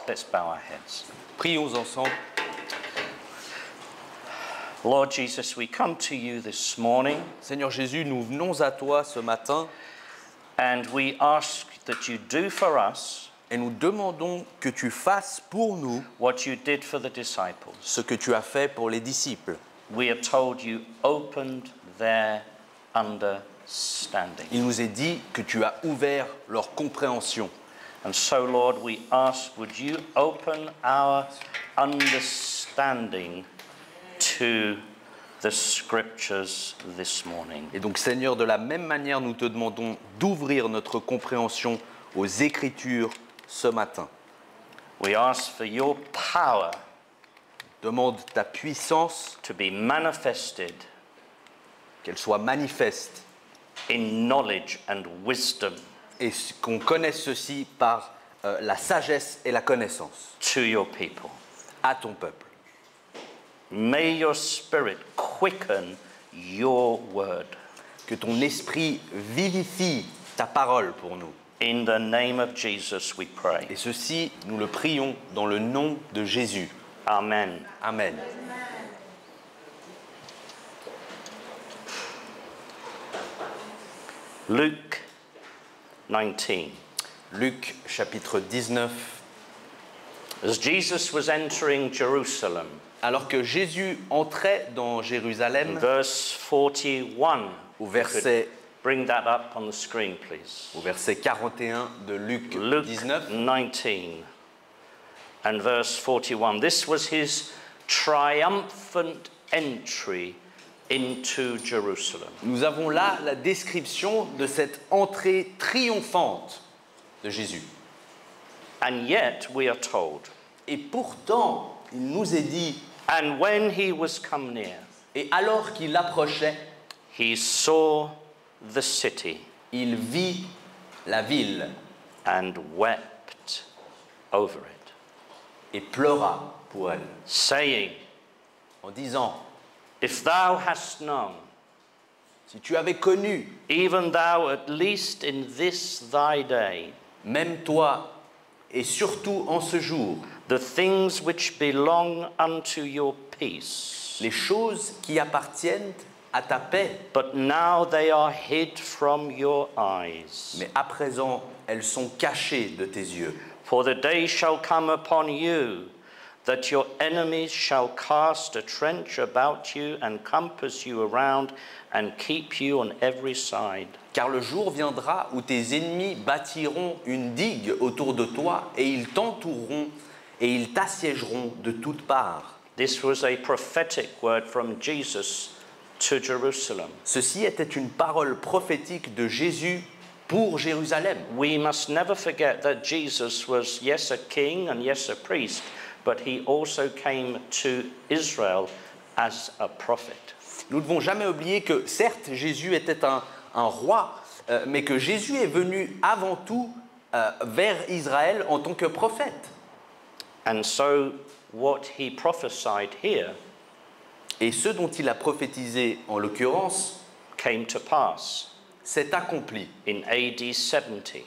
Let's bow our heads. Prions ensemble. Lord Jesus, we come to you this morning Seigneur Jésus, nous venons à toi ce matin and we ask that you do for us et nous demandons que tu fasses pour nous what you did for the disciples. ce que tu as fait pour les disciples. We are told you opened their understanding. Il nous est dit que tu as ouvert leur compréhension. And so, Lord, we ask, would you open our understanding to the scriptures this morning? Et donc, Seigneur, de la même manière, nous te demandons d'ouvrir notre compréhension aux Écritures ce matin. We ask for your power Demande ta puissance, to be manifested qu'elle soit manifeste, in knowledge and wisdom et qu'on connaisse ceci par la sagesse et la connaissance to your people. à ton peuple. May your spirit quicken your word. Que ton esprit vivifie ta parole pour nous. In the name of Jesus we pray. Et ceci, nous le prions dans le nom de Jésus. Amen. Amen. Luke 19. Luc chapitre 19. As Jesus was entering Jerusalem, Alors que Jésus entrait dans Jérusalem, verse 41. au verset, Bring that up on the screen, please. au verset 41 de Luc Luke 19, 19 and verse 41. This was his triumphant entry into Jerusalem. nous avons là la description de cette entrée triomphante de Jésus. And yet we are told, Et pourtant, il nous est dit, and when he was come near, et alors qu'il approchait, he saw the city il vit la ville and wept over it, et pleura pour elle, saying, en disant, if thou hast known, si tu avais connu, even thou at least in this thy day, même toi, et surtout en ce jour, the things which belong unto your peace, les choses qui appartiennent à ta paix, but now they are hid from your eyes. mais à présent, elles sont cachées de tes yeux. For the day shall come upon you that your enemies shall cast a trench about you and compass you around and keep you on every side. Car le jour viendra où tes ennemis bâtiront une digue autour de toi et ils t'entoureront et ils t'assiégeront de toutes parts. This was a prophetic word from Jesus to Jerusalem. Ceci était une parole prophétique de Jésus pour Jérusalem. We must never forget that Jesus was, yes, a king and yes, a priest, but he also came to Israel as a prophet. Nous ne devons jamais oublier que certes Jésus était un roi, mais que Jésus est venu avant tout vers Israël en tant que prophète. And so what he prophesied here Et ce dont il a prophétisé en l'occurrence came to pass s'est accompli in AD 70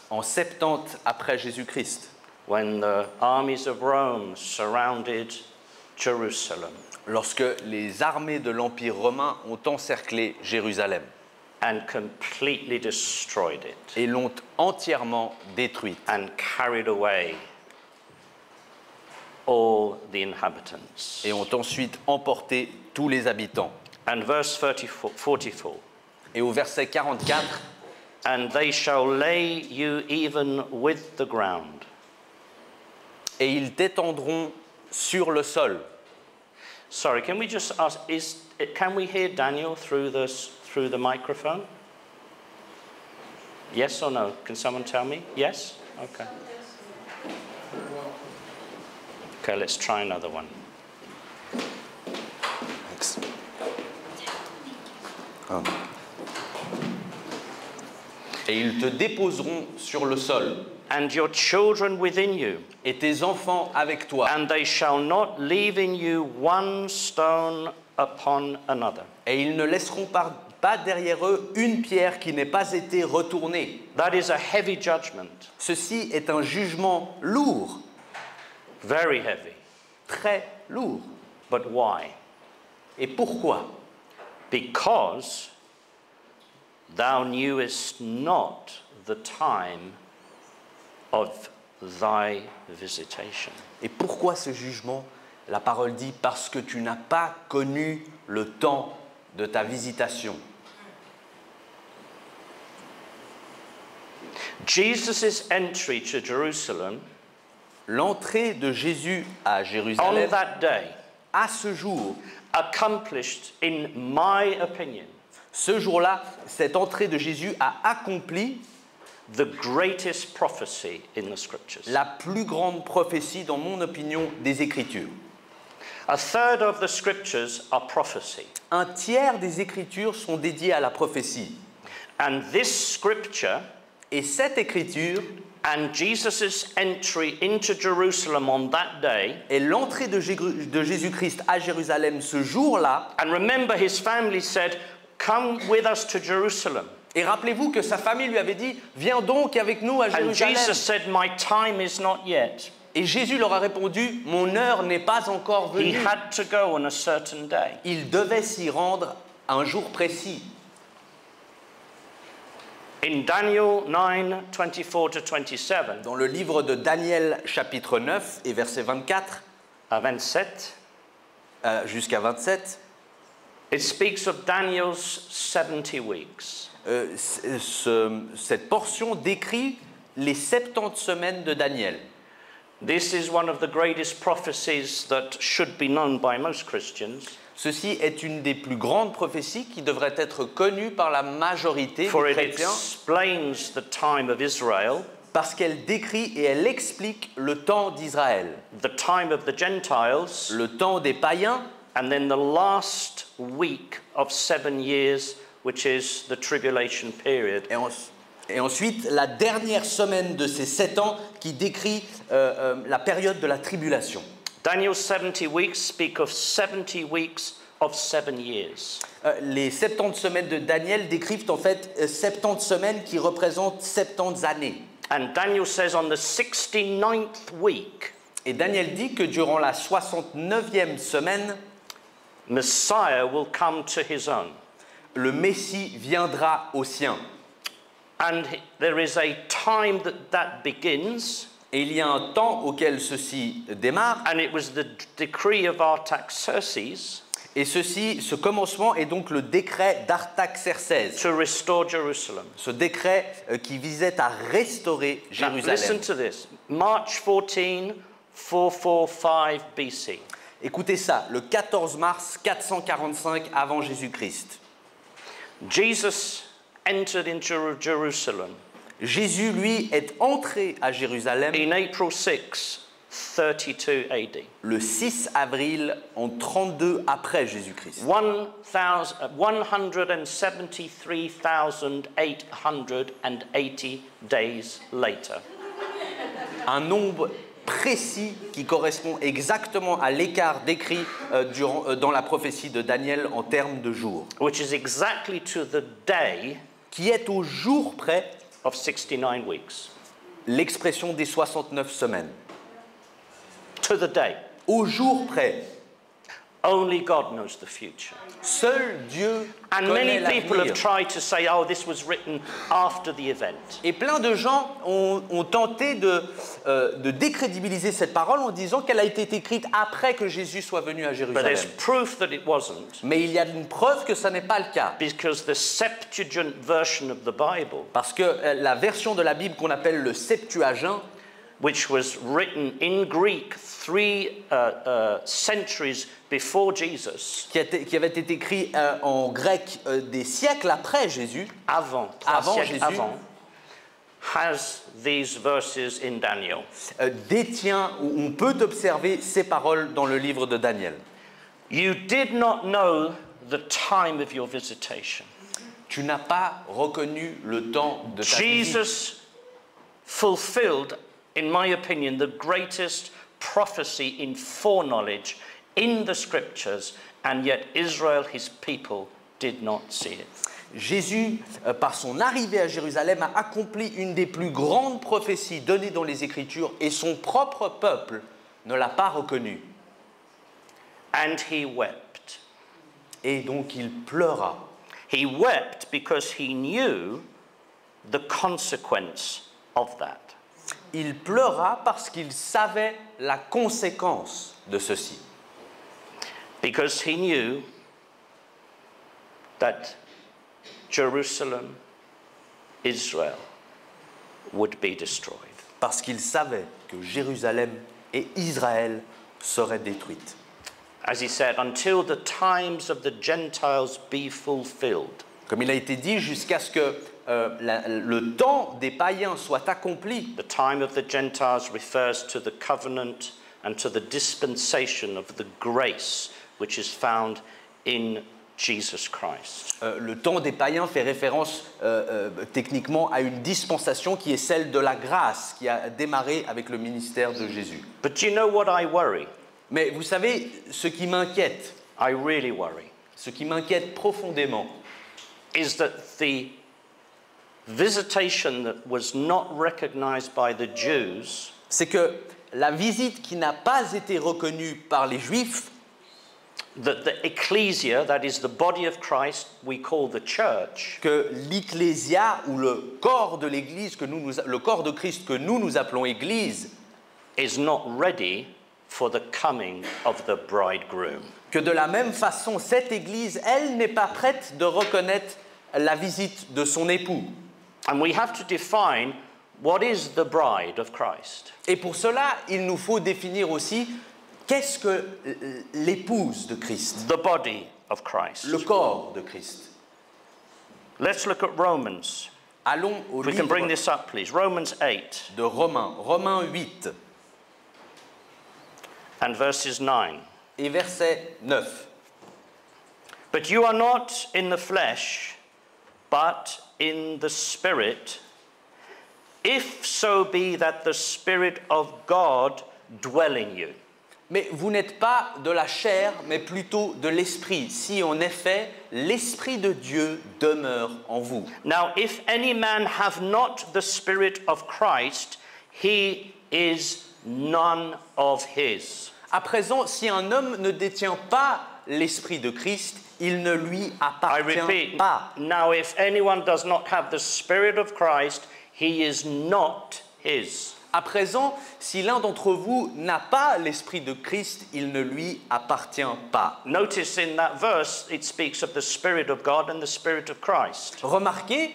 en 70 après Jésus-Christ, when the armies of Rome surrounded Jerusalem lorsque les armées de l'Empire romain ont encerclé Jérusalem and completely destroyed it et l'ont entièrement détruite and carried away all the inhabitants. et ont ensuite emporté tous les habitants. And verse 44, Et au verset 44, and they shall lay you even with the ground. et ils t'étendront sur le sol. Sorry, can we just ask, can we hear Daniel through the microphone? Yes or no? Can someone tell me? Yes? Okay. Okay, let's try another one. Thanks. Et ils te déposeront sur le sol, And your children within you, et tes enfants avec toi, and they shall not leave in you one stone upon another. et ils ne laisseront pas derrière eux une pierre qui n'ait pas été retournée. That is a heavy judgment. Ceci est un jugement lourd. Very heavy. très lourd. But why? Et pourquoi? Because thou knewest not the time of thy visitation. Et pourquoi ce jugement? La parole dit parce que tu n'as pas connu le temps de ta visitation. Jesus' entry to Jerusalem L'entrée de Jésus à on Jérusalem, that day à ce jour, accomplished, in my opinion, ce jour-là, cette entrée de Jésus a accompli the greatest prophecy in the scriptures. la plus grande prophétie, dans mon opinion, des Écritures. A third of the scriptures are prophecy. Un tiers des Écritures sont dédiées à la prophétie. And this scripture Et cette Écriture and Jesus' entry into Jerusalem on that day, est l'entrée de Jésus-Christ à Jérusalem ce jour-là. and remember his family said, come with us to Jerusalem. Et rappelez-vous que sa famille lui avait dit « Viens donc avec nous à And Jérusalem Jesus » said, my time is not yet. Et Jésus leur a répondu « Mon heure n'est pas encore He venue had to go on a certain day. ». Il devait s'y rendre un jour précis. In Daniel 9, 24 to 27, Dans le livre de Daniel chapitre 9 et verset 24 à 27, jusqu'à 27, it speaks of Daniel's 70 weeks. cette portion décrit les 70 semaines de Daniel. This is one of the greatest prophecies that should be known by most Christians, Ceci est une des plus grandes prophéties qui devrait être connue par la majorité for des it chrétiens explains the time of Israel, parce qu'elle décrit et elle explique le temps d'Israël, the time of the Gentiles, le temps des païens and then the last week of 7 years, which is the tribulation period. et ensuite la dernière semaine de ces 7 ans qui décrit la période de la tribulation. Daniel's 70 weeks speak of 70 weeks of 7 years. Les 70 semaines de Daniel décrivent en fait 70 semaines qui représentent 70 années. And Daniel says on the 69th week, Et Daniel dit que durant la 69e semaine, Messiah will come to his own. le Messie viendra aux siens. And there is a time that begins, Et il y a un temps auquel ceci démarre, and it was the decree of Artaxerxes et ce commencement est donc le décret d'Artaxerxès, to restore Jerusalem. ce décret qui visait à restaurer Now, Jérusalem. listen to this. March 14, 445 BC. Écoutez ça, le 14 mars 445 avant Jésus-Christ, Jesus entered into Jerusalem Jésus, lui, est entré à Jérusalem in April 6, 32 AD. le 6 avril en 32 après Jésus-Christ. 173,880 days later. Un nombre précis qui correspond exactement à l'écart décrit dans la prophétie de Daniel en termes de jours, Which is exactly to the day qui est au jour près of 69 weeks. l'expression des 69 semaines. To the day. Au jour près, Only God knows the future. seul Dieu And connaît many people have l'avenir. tried to say, oh, this was written after the event. Et plein de gens ont tenté de décrédibiliser cette parole en disant qu'elle a été écrite après que Jésus soit venu à But Jérusalem. there's proof that it wasn't, Mais il y a une preuve que ça n'est pas le cas. because the Septuagint version of the Bible, Parce que la version de la Bible qu'on appelle le Septuagint, which was written in Greek 3 centuries before Jesus, qui avait été écrit en grec des siècles après Jésus, avant Jésus, avant, has these verses in Daniel. détient, où on peut observer ces paroles dans le livre de Daniel. You did not know the time of your visitation. Tu n'as pas reconnu le temps de ta visite. Jesus fulfilled, in my opinion, the greatest prophecy in foreknowledge in the scriptures, and yet Israel, his people, did not see it. Jésus, par son arrivée à Jérusalem, a accompli une des plus grandes prophéties données dans les Écritures et son propre peuple ne l'a pas reconnu. And he wept. Et donc il pleura. He wept because he knew the consequence of that. Il pleura parce qu'il savait la conséquence de ceci. Because he knew that Jerusalem, Israel, would be destroyed. Parce qu'il savait que Jérusalem et Israël seraient détruites. As he said, until the times of the Gentiles be fulfilled. Comme il a été dit, jusqu'à ce que le temps des païens soit accompli. The time of the Gentiles refers to the covenant and to the dispensation of the grace which is found in Jesus Christ. Le temps des païens fait référence techniquement à une dispensation qui est celle de la grâce qui a démarré avec le ministère de Jésus. But do you know what I worry? Mais vous savez, ce qui m'inquiète, I really worry, ce qui m'inquiète profondément, is that the visitation that was not recognized by the Jews c'est que la visite qui n'a pas été reconnue par les Juifs, that the ecclesia, that is the body of Christ, we call the church, que l'ecclésia ou le corps de l'Église, le corps de Christ que nous appelons Église, is not ready for the coming of the bridegroom. que de la même façon, cette Église, elle n'est pas prête de reconnaître la visite de son époux. And we have to define what is the bride of Christ. Et pour cela, il nous faut définir aussi qu'est-ce que l'épouse de Christ, The body of Christ. le corps de Christ. Let's look at Romans. Allons au We can bring livre this up, please. Romans 8 de Romains, Romains 8 and verses 9. et verset 9. But you are not in the flesh, but in the Spirit, if so be that the Spirit of God dwell in you. Mais vous n'êtes pas de la chair, mais plutôt de l'esprit, si en effet l'esprit de Dieu demeure en vous. Now, if any man have not the Spirit of Christ, he is none of his. À présent, si un homme ne détient pas l'esprit de Christ, il ne lui I appartient repeat, pas. now if anyone does not have the Spirit of Christ, he is not his. À présent, si l'un d'entre vous n'a pas l'esprit de Christ, il ne lui appartient pas. Notice in that verse, it speaks of the Spirit of God and the Spirit of Christ. Remarquez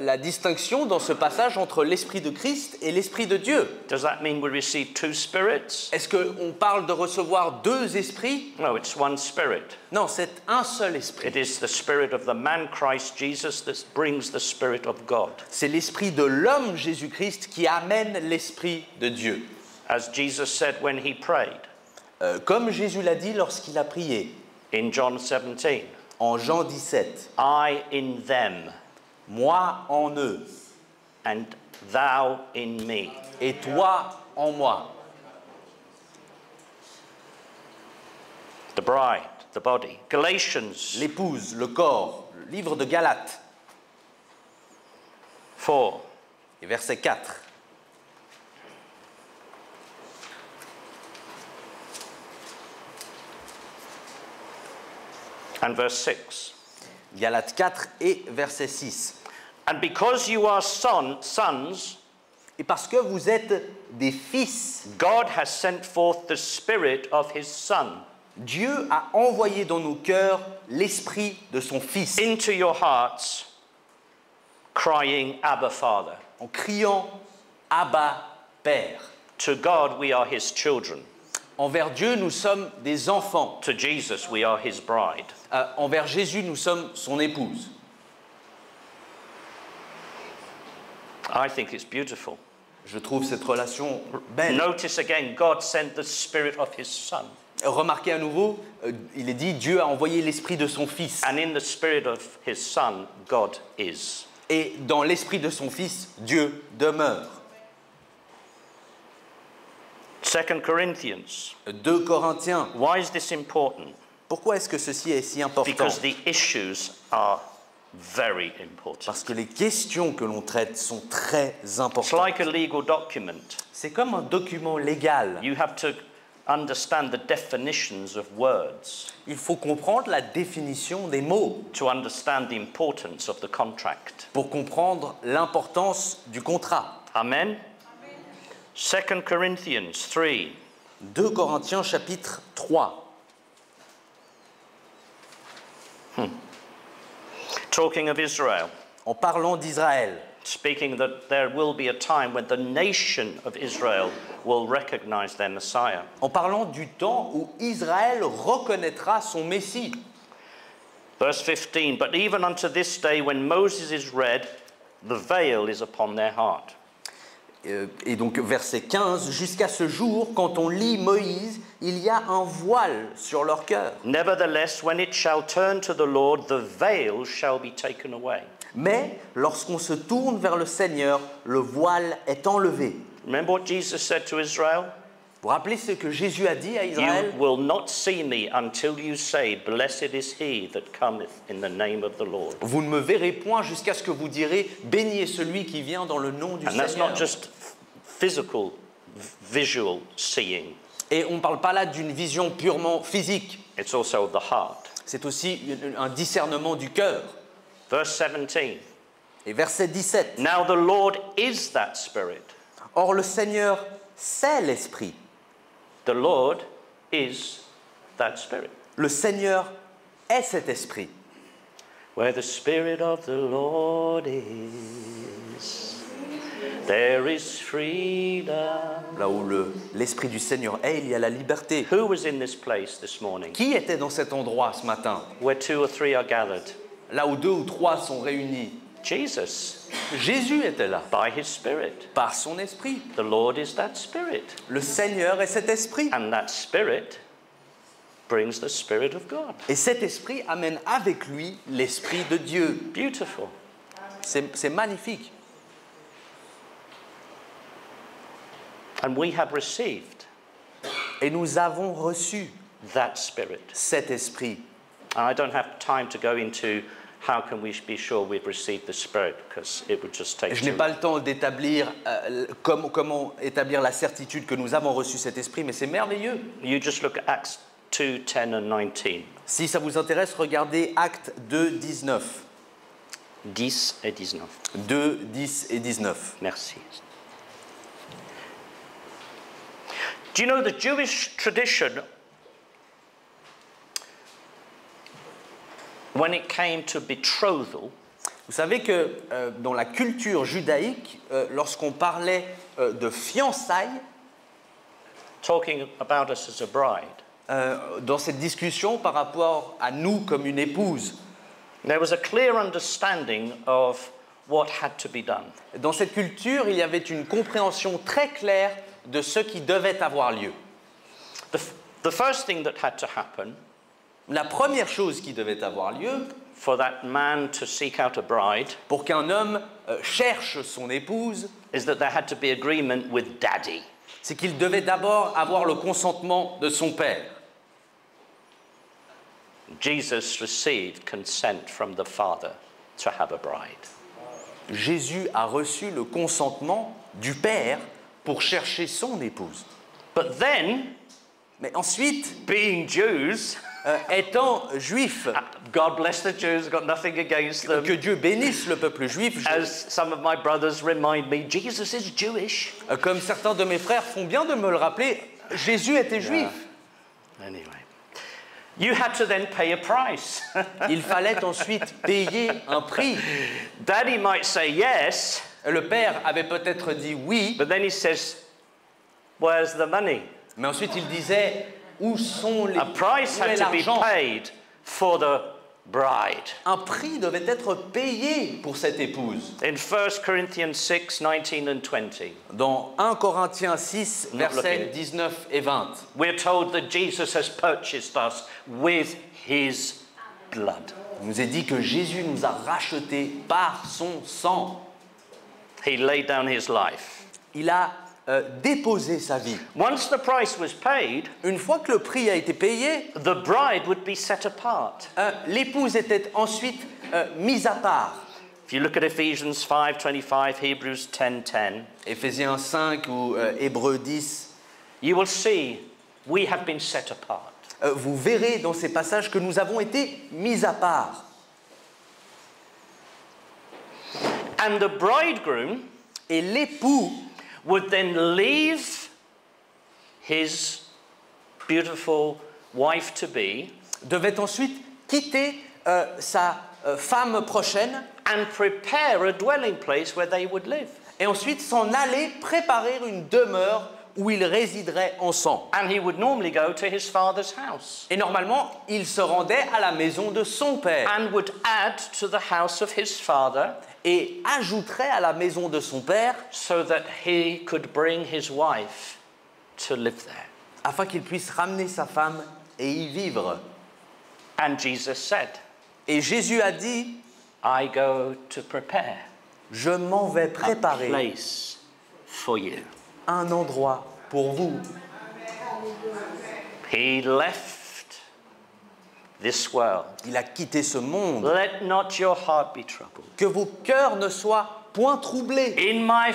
la distinction dans ce passage entre l'esprit de Christ et l'esprit de Dieu. Does that mean we receive two spirits? Est-ce qu'on parle de recevoir deux esprits? No, it's one Spirit. Non, c'est un seul esprit. It is the Spirit of the man Christ Jesus that brings the Spirit of God. C'est l'esprit de l'homme Jésus-Christ qui amène l'esprit de Dieu. As Jesus said when he prayed Comme Jésus l'a dit lorsqu'il a prié in John 17, en Jean 17. I in them Moi en eux and thou in me. et toi en moi. The bride, the body. Galatians L'épouse, le corps, le livre de Galates, 4. et verset 4. And verse 6. Galates 4 et verset 6. And because you are sons, Et parce que vous êtes des fils, God has sent forth the Spirit of his Son Dieu a envoyé dans nos cœurs l'esprit de son Fils, into your hearts, crying, Abba, Father. en criant Abba, Père. To God we are his children. Envers Dieu, nous sommes des enfants. To Jesus we are his bride. Envers Jésus, nous sommes son épouse. I think it's beautiful. Je trouve cette relation belle. Notice again, God sent the Spirit of his Son. Remarquez à nouveau, il est dit, Dieu a envoyé l'esprit de son Fils. And in the Spirit of his Son, God is. Et dans l'esprit de son Fils, Dieu demeure. 2 Corinthians. 2 Corinthiens. Why is this important? Pourquoi est-ce que ceci est si important? Because the issues are very important. Parce que les questions que l'on traite sont très It's importantes. like a legal document. C'est comme un document légal. You have to understand the definitions of words Il faut comprendre la définition des mots to understand the importance of the contract. pour comprendre l'importance du contrat. Amen? 2 Corinthians 3. 2 Corinthiens chapitre 3. Talking of Israel, En parlant d'Israël, speaking that there will be a time when the nation of Israel will recognize their Messiah. en parlant du temps où Israël reconnaîtra son Messie. Verse 15, but even unto this day when Moses is read, the veil is upon their heart. Et donc verset 15, jusqu'à ce jour, quand on lit Moïse, il y a un voile sur leur cœur. Nevertheless, when it shall turn to the Lord, the veil shall be taken away. Mais lorsqu'on se tourne vers le Seigneur, le voile est enlevé. Remember what Jesus said to Israel? Vous vous rappelez ce que Jésus a dit à You Israël? will not see me until you say, blessed is he that cometh in the name of the Lord. Vous ne me verrez point jusqu'à ce que vous direz, béni est celui qui vient dans le nom du And that's Seigneur. not just physical, visual seeing. Et on ne parle pas là d'une vision purement physique. It's also of the heart. C'est aussi un discernement du cœur. Verse 17. Et verset 17. Now the Lord is that Spirit. Or le Seigneur, c'est l'Esprit. The Lord is that Spirit. Le Seigneur est cet Esprit. Where the Spirit of the Lord is, there is freedom. Là où l'Esprit du Seigneur est, il y a la liberté. Who was in this place this morning? Qui était dans cet endroit ce matin? Where 2 or 3 are gathered? Là où 2 ou 3 sont réunis. Jesus, Jésus était là, by his Spirit. par son Esprit. The Lord is that Spirit. Le Seigneur est cet Esprit. And that Spirit brings the Spirit of God. Et cet Esprit amène avec lui l'Esprit de Dieu. Beautiful. C'est magnifique. And we have received Et nous avons reçu that Spirit. cet Esprit. And I don't have time to go into how can we be sure we've received the Spirit, because it would just take Je n'ai too pas long. le temps d'établir comment établir la certitude que nous avons reçu cet Esprit, mais c'est merveilleux. You just look at Acts 2, 10 and 19. Si ça vous intéresse, regardez Actes 2, 19. 10 et 19. 2, 10 et 19. Merci. Do you know the Jewish tradition, when it came to betrothal, Vous savez que dans la culture judaïque, lorsqu'on parlait de fiançailles, talking about us as a bride, dans cette discussion par rapport à nous comme une épouse, there was a clear understanding of what had to be done. dans cette culture, il y avait une compréhension très claire de ce qui devait avoir lieu. The first thing that had to happen La première chose qui devait avoir lieu, for that man to seek out a bride pour qu'un homme cherche son épouse, is that there had to be agreement with daddy. c'est qu'il devait d'abord avoir le consentement de son père. Jesus received consent from the father to have a bride. Jésus a reçu le consentement du père pour chercher son épouse. But then, Mais ensuite, being Jews, étant juif, God bless the Jews, got nothing against them. que Dieu bénisse le peuple juif, As some of my brothers remind me, Jesus is Jewish. comme certains de mes frères font bien de me le rappeler, Jésus était juif. Anyway, you had to then pay a price. Il fallait ensuite payer un prix. Daddy might say yes, Le père avait peut-être dit oui, but then he says, where's the money? mais ensuite il disait où sont les A price où est had to be l'argent? paid for the bride. Un prix devait être payé pour cette épouse. In 1 Corinthians 6, 19 and 20, Dans 1 Corinthiens 6, Not versets looking. 19 et 20, we're told that Jesus has purchased us with his blood. il nous est dit que Jésus nous a rachetés par son sang. He laid down his life. Il a déposé sa vie. Once the price was paid, Une fois que le prix a été payé, the bride would be set apart. l'épouse était ensuite mise à part. If you look at Ephesians 5:25, Hebrews 10:10, Éphésiens 5 ou Hébreux 10, you will see we have been set apart. Vous verrez dans ces passages que nous avons été mis à part. And the bridegroom Et l'époux would then leave his beautiful wife-to-be devait ensuite quitter sa femme prochaine and prepare a dwelling place where they would live. et ensuite s'en aller préparer une demeure où ils résideraient ensemble. And he would normally go to his father's house Et normalement, il se rendait à la maison de son père and would add to the house of his father et ajouterait à la maison de son père so that he could bring his wife to live there. afin qu'il puisse ramener sa femme et y vivre. And Jesus said, Et Jésus a dit, I go to prepare je m'en vais a préparer place for you. un endroit pour vous. He left this world. Il a quitté ce monde. Let not your heart be troubled. Que vos cœurs ne soient point troublés. In my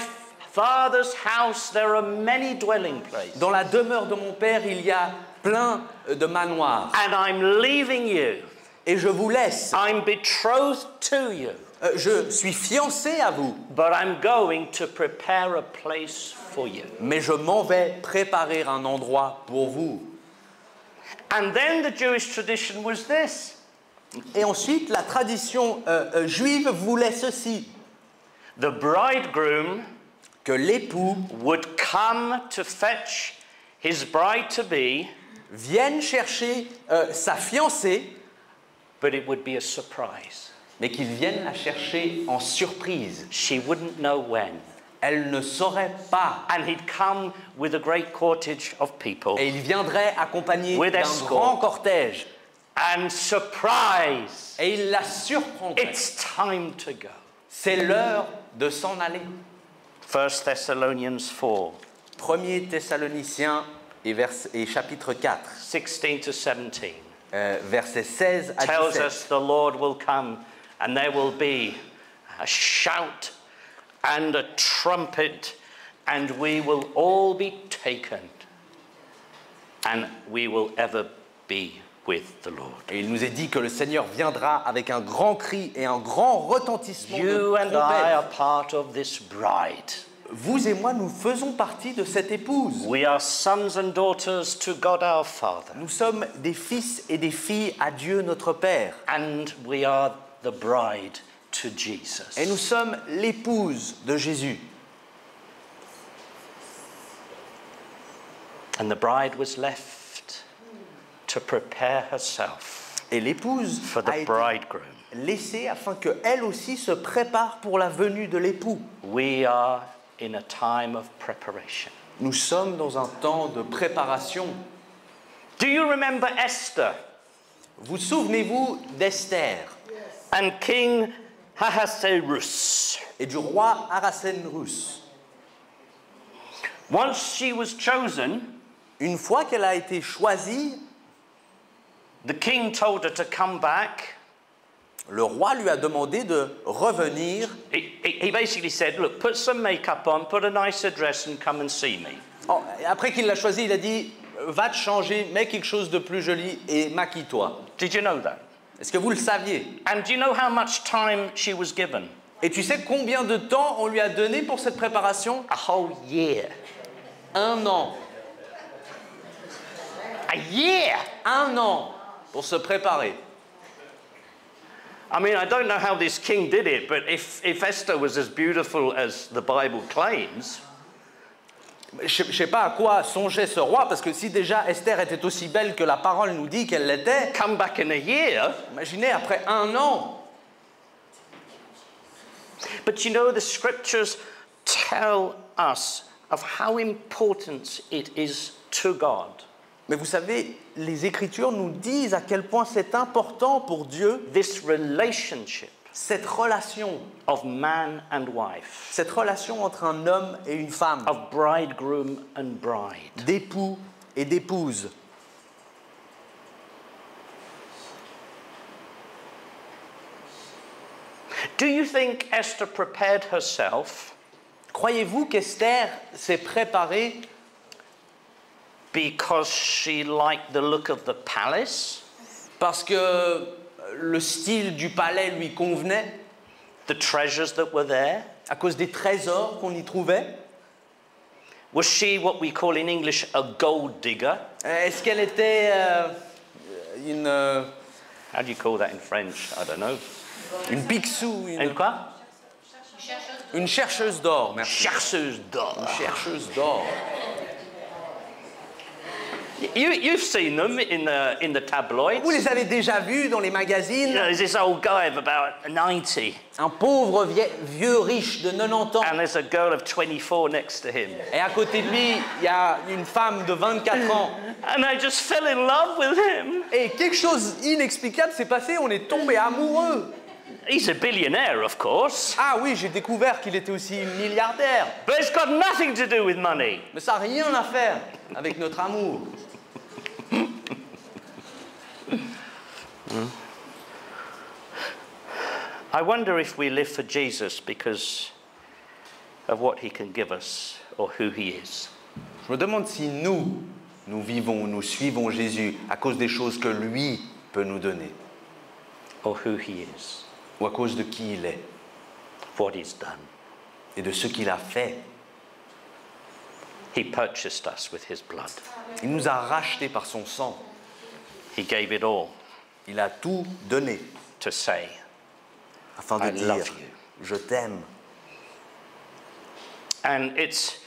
Father's house there are many dwelling places. Dans la demeure de mon père, il y a plein de manoirs. And I'm leaving you. Et je vous laisse. I'm betrothed to you. Je suis fiancé à vous. But I'm going to prepare a place for you. Mais je m'en vais préparer un endroit pour vous. And then the Jewish tradition was this. Et ensuite, la tradition juive voulait ceci. The bridegroom Que l'époux would come to fetch his bride-to-be, vienne chercher sa fiancée, but it would be a surprise. mais qu'il vienne la chercher en surprise. She wouldn't know when. Elle ne saurait pas. And he'd come with a great cortege of people. Et il viendrait accompagné With d'un escort. grand cortège. And surprise! Et il la surprendrait. It's time to go. C'est l'heure de s'en aller. 1 Thessalonians 4, 1er Thessaloniciens et chapitre 4, 16 to 17. versets 16 à Tells 17. us the Lord will come and there will be a shout and a trumpet and we will all be taken and we will ever be with the Lord. Et il nous est dit que le Seigneur viendra avec un grand cri et un grand retentissement You de and I are trompette. part of this bride. Vous et moi, nous faisons partie de cette épouse. We are sons and daughters to God our Father, Nous sommes des fils et des filles à Dieu notre Père. and we are the bride to Jesus. Et nous sommes l'épouse de Jésus. And the bride was left to prepare herself Et l'épouse for a the été bridegroom. laissée afin qu'elle aussi se prépare pour la venue de l'époux. We are in a time of preparation. Nous sommes dans un temps de préparation. Do you remember Esther Vous souvenez-vous d'Esther and King Ahasuerus? et du roi Ahasuerus? Once she was chosen, Une fois qu'elle a été choisie, the king told her to come back. le roi lui a demandé de revenir. He basically said, look, put some makeup on, put a nicer dress and come and see me. Oh, et après qu'il l'a choisi, il a dit va te changer, mets quelque chose de plus joli et maquille-toi. Did you know that? Est-ce que vous le saviez? And do you know how much time she was given? Et tu sais combien de temps on lui a donné pour cette préparation? A whole year. 1 an. A year! 1 an pour se préparer. I mean, I don't know how this king did it, but if Esther was as beautiful as the Bible claims, Je ne sais pas à quoi songeait ce roi, parce que si déjà Esther était aussi belle que la parole nous dit qu'elle l'était, come back in a year. imaginez après 1 an. But you know, the scriptures tell us of how important it is to God Mais vous savez, les Écritures nous disent à quel point c'est important pour Dieu, this relationship cette relation of entre un homme et une femme, of bridegroom and bride. d'époux et d'épouse. Do you think Esther prepared herself Croyez-vous qu'Esther s'est préparée because she liked the look of the palace? Parce que le style du palais lui convenait, The treasures that were there? à cause des trésors qu'on y trouvait? Was she what we call in English a gold digger? Est-ce qu'elle était une How do you call that in French? I don't know. picsou, And quoi? une chercheuse d'or, merci. Chercheuse d'or. Une chercheuse d'or. You've seen them in the tabloids. Vous les avez déjà vus dans les You magazines? know, there's this old guy of about 90, Un pauvre vieux riche de 90 ans. and there's a girl of 24 next to him. Et à côté de lui, il y a une femme de 24 ans. And I just fell in love with him. Et quelque chose d'inexplicable s'est passé, on est tombé amoureux. He's a billionaire, of course, Ah oui, j'ai découvert qu'il était aussi milliardaire. but it's got nothing to do with money. Mais ça n'a rien à faire avec notre amour. I wonder if we live for Jesus because of what he can give us or who he is. Je me demande si nous vivons, nous suivons Jésus à cause des choses que lui peut nous donner, Or who he is, ou à cause de qui il est what he's done. et de ce qu'il a fait. He purchased us with his blood. Il nous a rachetés par son sang. He gave it all Il a tout donné to say, afin de I dire love you. « Je t'aime ». And it's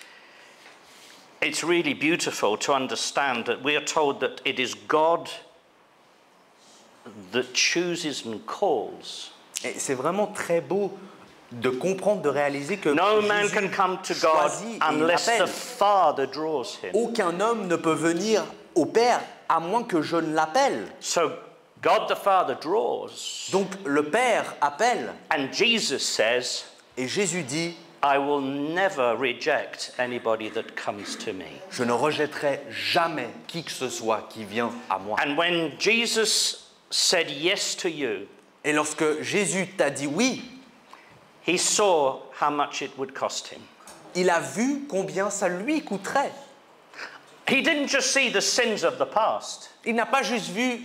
really beautiful to understand that we are told that it is God that chooses and calls. Et c'est vraiment très beau de comprendre, de réaliser que No man Jésus can come to God choisit et unless the appelle. Father draws him. Aucun homme ne peut venir au Père à moins que je ne l'appelle. So God the Father draws. Donc le Père appelle And Jesus says, et Jésus dit I will never reject anybody that comes to me. « Je ne rejetterai jamais qui que ce soit qui vient à moi. And when Jesus said yes to you, » Et lorsque Jésus t'a dit oui, he saw how much it would cost him. il a vu combien ça lui coûterait. He didn't just see the sins of the past. Il n'a pas juste vu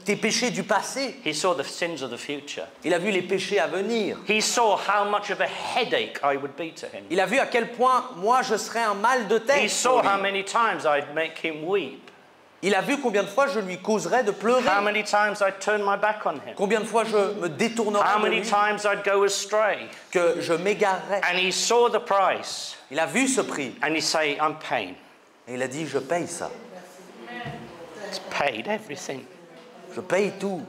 tes péchés du passé, He saw the sins of the future. il a vu les péchés à venir. He saw how much of a headache I would be to him. Il a vu à quel point moi je serais un mal de He tête. saw pour how lui. many times I'd make him weep. Il a vu combien de fois je lui causerais de pleurer. How many times I'd turn my back on him. Combien de fois je me détournerais How de many lui, times I'd go astray. que je m'égarerais. And he saw the price Il a vu ce prix and he say, I'm paying. et il a dit je paye ça. It's paid everything. Je paye tout.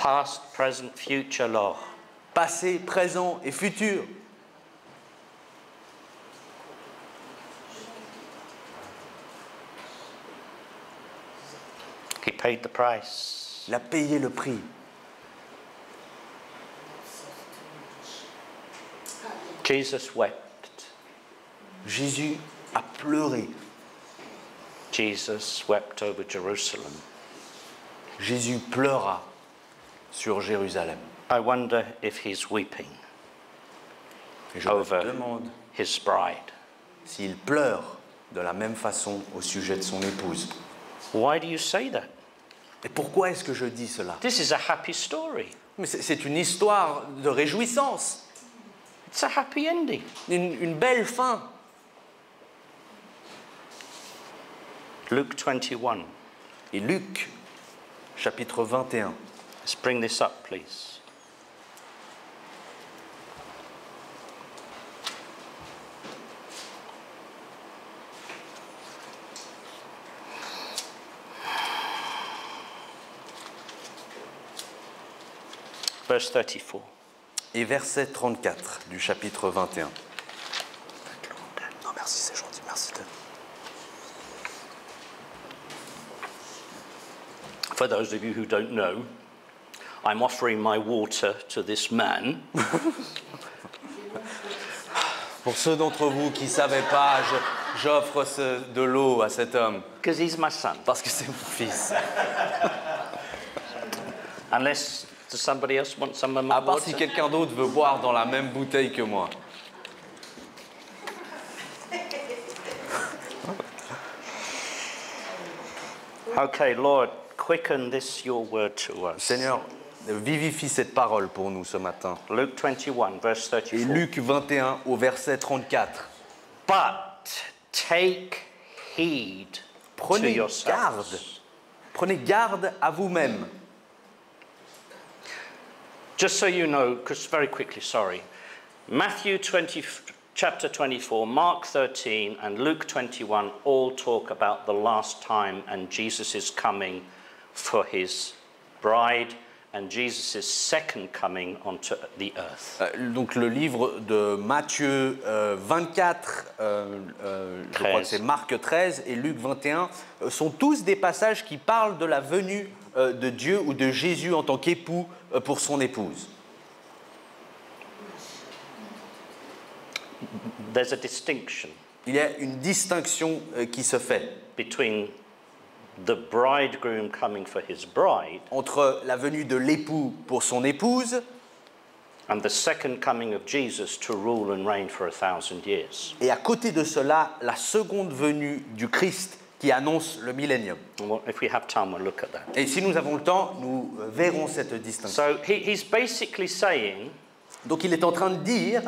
Past, present, future, Lord. Passé, présent et futur. He paid the price. Il a payé le prix. Jesus wept. Jésus a pleuré. Jesus wept over Jerusalem. Jésus pleura sur Jérusalem. I wonder if he's weeping Et je me Over. demande his bride. s'il pleure de la même façon au sujet de son épouse. Why do you say that? Et pourquoi est-ce que je dis cela? This is a happy story. Mais c'est une histoire de réjouissance, It's a happy ending. une belle fin. Luke 21. Et Luc, chapitre 21. Let's bring this up, please. Verse 34. Et verset 34 du chapitre 21. Non, merci, c'est gentil, merci. For those of you who don't know, I'm offering my water to this man Pour ceux d'entre vous qui ne savaient pas, j'offre de l'eau à cet homme because he's my son. parce que c'est mon fils. Unless does somebody else want some of my À part si water? quelqu'un d'autre veut boire dans la même bouteille que moi. Okay, Lord, quicken this your word to us. Seigneur, vivifie cette parole pour nous ce matin. Luke 21, verse Et 34. Luc 21 au verset 34. But take heed to Prenez yourselves. garde. Prenez garde à vous-même. Just so you know, because very quickly, sorry. Matthew 20, chapter 24, Mark 13, and Luke 21 all talk about the last time and Jesus' coming for his bride and Jesus' second coming onto the earth. Donc le livre de Matthieu 24, je crois que c'est Marc 13 et Luc 21, sont tous des passages qui parlent de la venue de Dieu ou de Jésus en tant qu'époux pour son épouse. There's a distinction Il y a une distinction qui se fait between the bridegroom coming for his bride entre la venue de l'époux pour son épouse and the second coming of Jesus to rule and reign for 1,000 years. et à côté de cela, la seconde venue du Christ qui annonce le millénium. Well, if we have time, we'll look at that. Et si nous avons le temps, nous verrons cette distinction. So he's basically saying Donc il est en train de dire,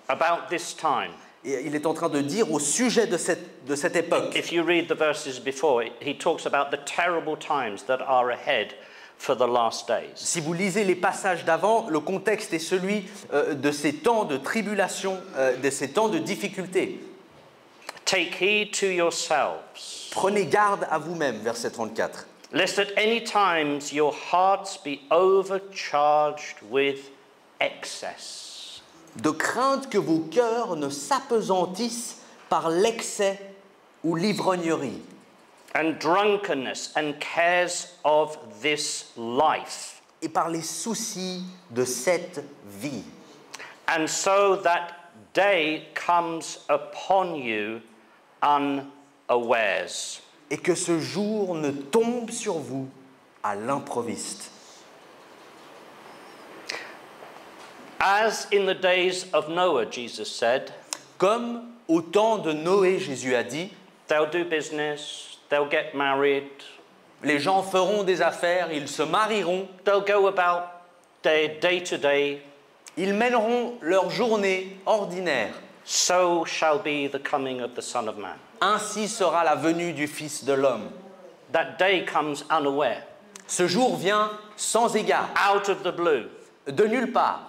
about this time. il est en train de dire au sujet de cette époque. If you read the verses before, he talks about the terrible times that are ahead for the last days. Si vous lisez les passages d'avant, le contexte est celui de ces temps de tribulation, de ces temps de difficulté. Take heed to yourselves, Prenez garde à vous-même, verset 34. lest at any times your hearts be overcharged with excess. De crainte que vos cœurs ne s'apesantissent par l'excès ou l'ivrognerie And drunkenness and cares of this life, et par les soucis de cette vie. and so that day comes upon you unawares. Et que ce jour ne tombe sur vous à l'improviste. As in the days of Noah, Jesus said, Comme au temps de Noé, Jésus a dit, they'll do business, they'll get married, les gens feront des affaires, ils se marieront, they'll go about their day to day. ils mèneront leur journée ordinaire. So shall be the coming of the Son of Man. Ainsi sera la venue du Fils de l'homme. That day comes unaware, Ce jour vient sans égard, out of the blue, de nulle part,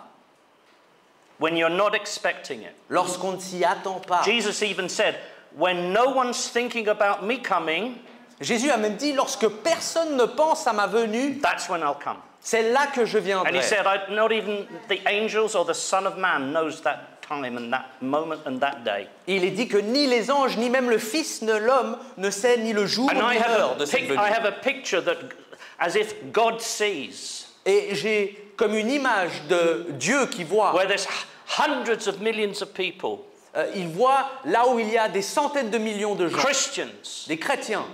when you're not expecting it. lorsqu'on ne s'y attend pas. Jesus even said, when no one's thinking about me coming, Jésus a même dit, lorsque personne ne pense à ma venue, that's when I'll come. c'est là que je And he viendrai. said, not even the angels or the Son of Man knows that time and that moment and that day. Il est dit que ni les anges, ni même le Fils de l'homme ne sait ni le jour And ni I l'heure de cette venue. have a picture that, as if God sees, Et j'ai comme une image de Dieu qui voit. where there's hundreds of millions of people, Il voit là où il y a des centaines de millions de gens, Christians, des chrétiens.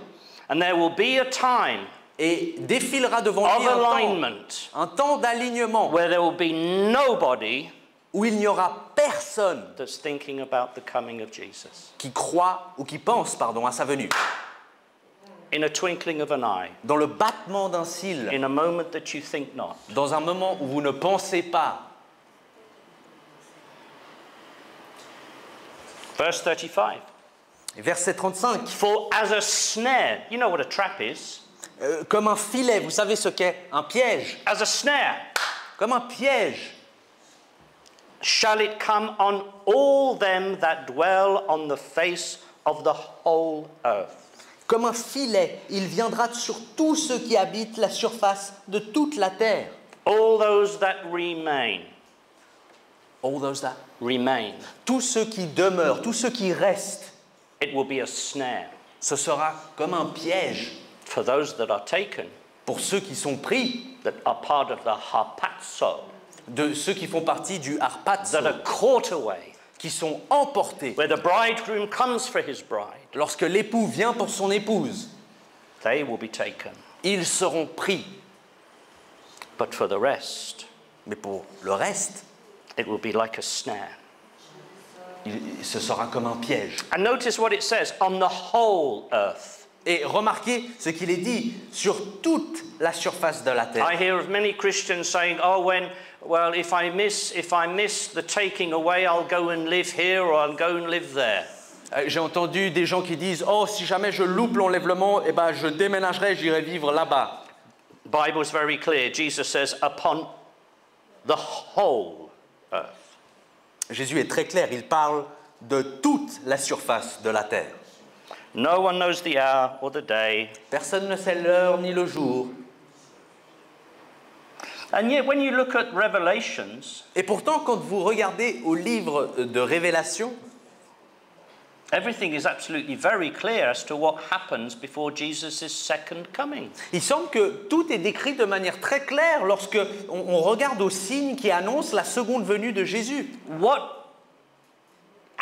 and there will be a time Et défilera devant of lui alignment un temps d'alignement where there will be nobody où il n'y aura personne that's thinking about the coming of Jesus. qui croit ou qui pense à sa venue. In a twinkling of an eye, Dans le battement d'un cil, in a moment that you think not. dans un moment où vous ne pensez pas. Verse 35. Verset 35. For as a snare, you know what a trap is? Comme un filet, vous savez ce qu'est un piège. As a snare, Comme un piège. shall it come on all them that dwell on the face of the whole earth. Comme un filet, il viendra sur tous ceux qui habitent la surface de toute la terre. All those that remain, All those that. remain. Tous ceux qui demeurent, tous ceux qui restent, It will be a snare ce sera comme un piège for those that are taken, pour ceux qui sont pris, that are part of the harpazo, de ceux qui font partie du harpazo, that are caught away, qui sont emportés. where the bridegroom comes for his bride. Lorsque l'époux vient pour son épouse, They will be taken. ils seront pris. But for the rest, Mais pour le reste, it will be like a snare. ce sera comme un piège. And notice what it says, on the whole earth. Et remarquez ce qu'il est dit sur toute la surface de la terre. I hear of many Christians saying, "Oh, if I miss the taking away, I'll go and live here or I'll go and live there." J'ai entendu des gens qui disent « Oh, si jamais je loupe l'enlèvement, eh ben, je déménagerai, j'irai vivre là-bas. » The Bible is very clear. Jesus says, "Upon the whole earth." Jésus est très clair, il parle de toute la surface de la terre. No one knows the hour or the day. Personne ne sait l'heure ni le jour. And yet, when you look at Revelations, Et pourtant, quand vous regardez au livre de Révélation, everything is absolutely very clear as to what happens before Jesus' second coming. il semble que tout est décrit de manière très claire lorsque on regarde aux signes qui annoncent la seconde venue de Jésus. What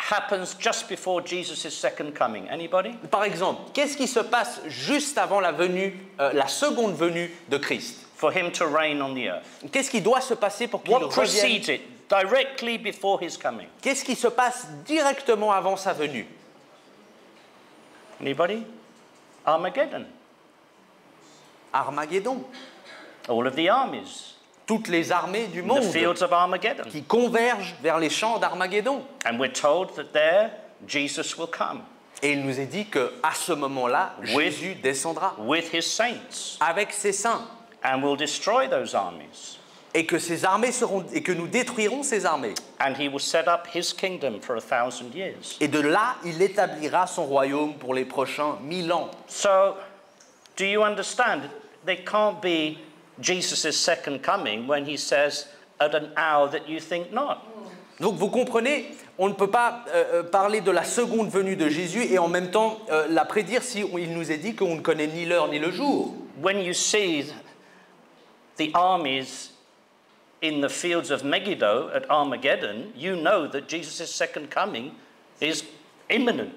happens just before Jesus' second coming? Anybody? Par exemple, qu'est-ce qui se passe juste avant la seconde venue de Christ? For him to reign on the earth. Qu'est-ce qui doit se passer pour qu'il What revienne? precedes it directly before his coming? Qu'est-ce qui se passe directement avant sa venue? Anybody? Armageddon. Armageddon. All of the armies. Toutes les armées du The monde fields of Armageddon. qui convergent vers les champs d'Armageddon. And we're told that there Jesus will come Et il nous est dit qu'à ce moment-là, Jésus descendra with his saints avec ses saints and will destroy those armies. et que nous détruirons ces armées. And he will set up his kingdom for 1,000 years. Et de là, il établira son royaume pour les prochains 1000 ans. So, do you understand? There can't be Jesus' second coming when he says, at an hour that you think not. Donc vous comprenez, on ne peut pas parler de la seconde venue de Jésus et en même temps la prédire si il nous est dit qu'on ne connaît ni l'heure ni le jour. When you see the armies in the fields of Megiddo at Armageddon, you know that Jesus' second coming is imminent.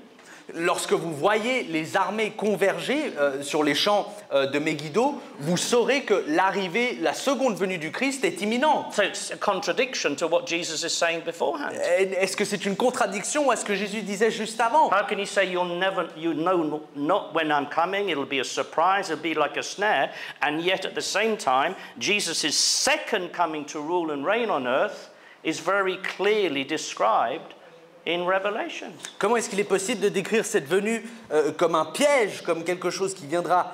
Lorsque vous voyez les armées converger sur les champs de Megiddo, vous saurez que la seconde venue du Christ est imminente. So it's a contradiction to what Jesus is saying beforehand. Est-ce que c'est une contradiction à ce que Jésus disait juste avant? How can he say you know not when I'm coming, it'll be a surprise, it'll be like a snare, and yet at the same time, Jesus' second coming to rule and reign on earth is very clearly described in Revelation. Comment est-ce qu'il est possible de décrire cette venue comme un piège, comme quelque chose qui viendra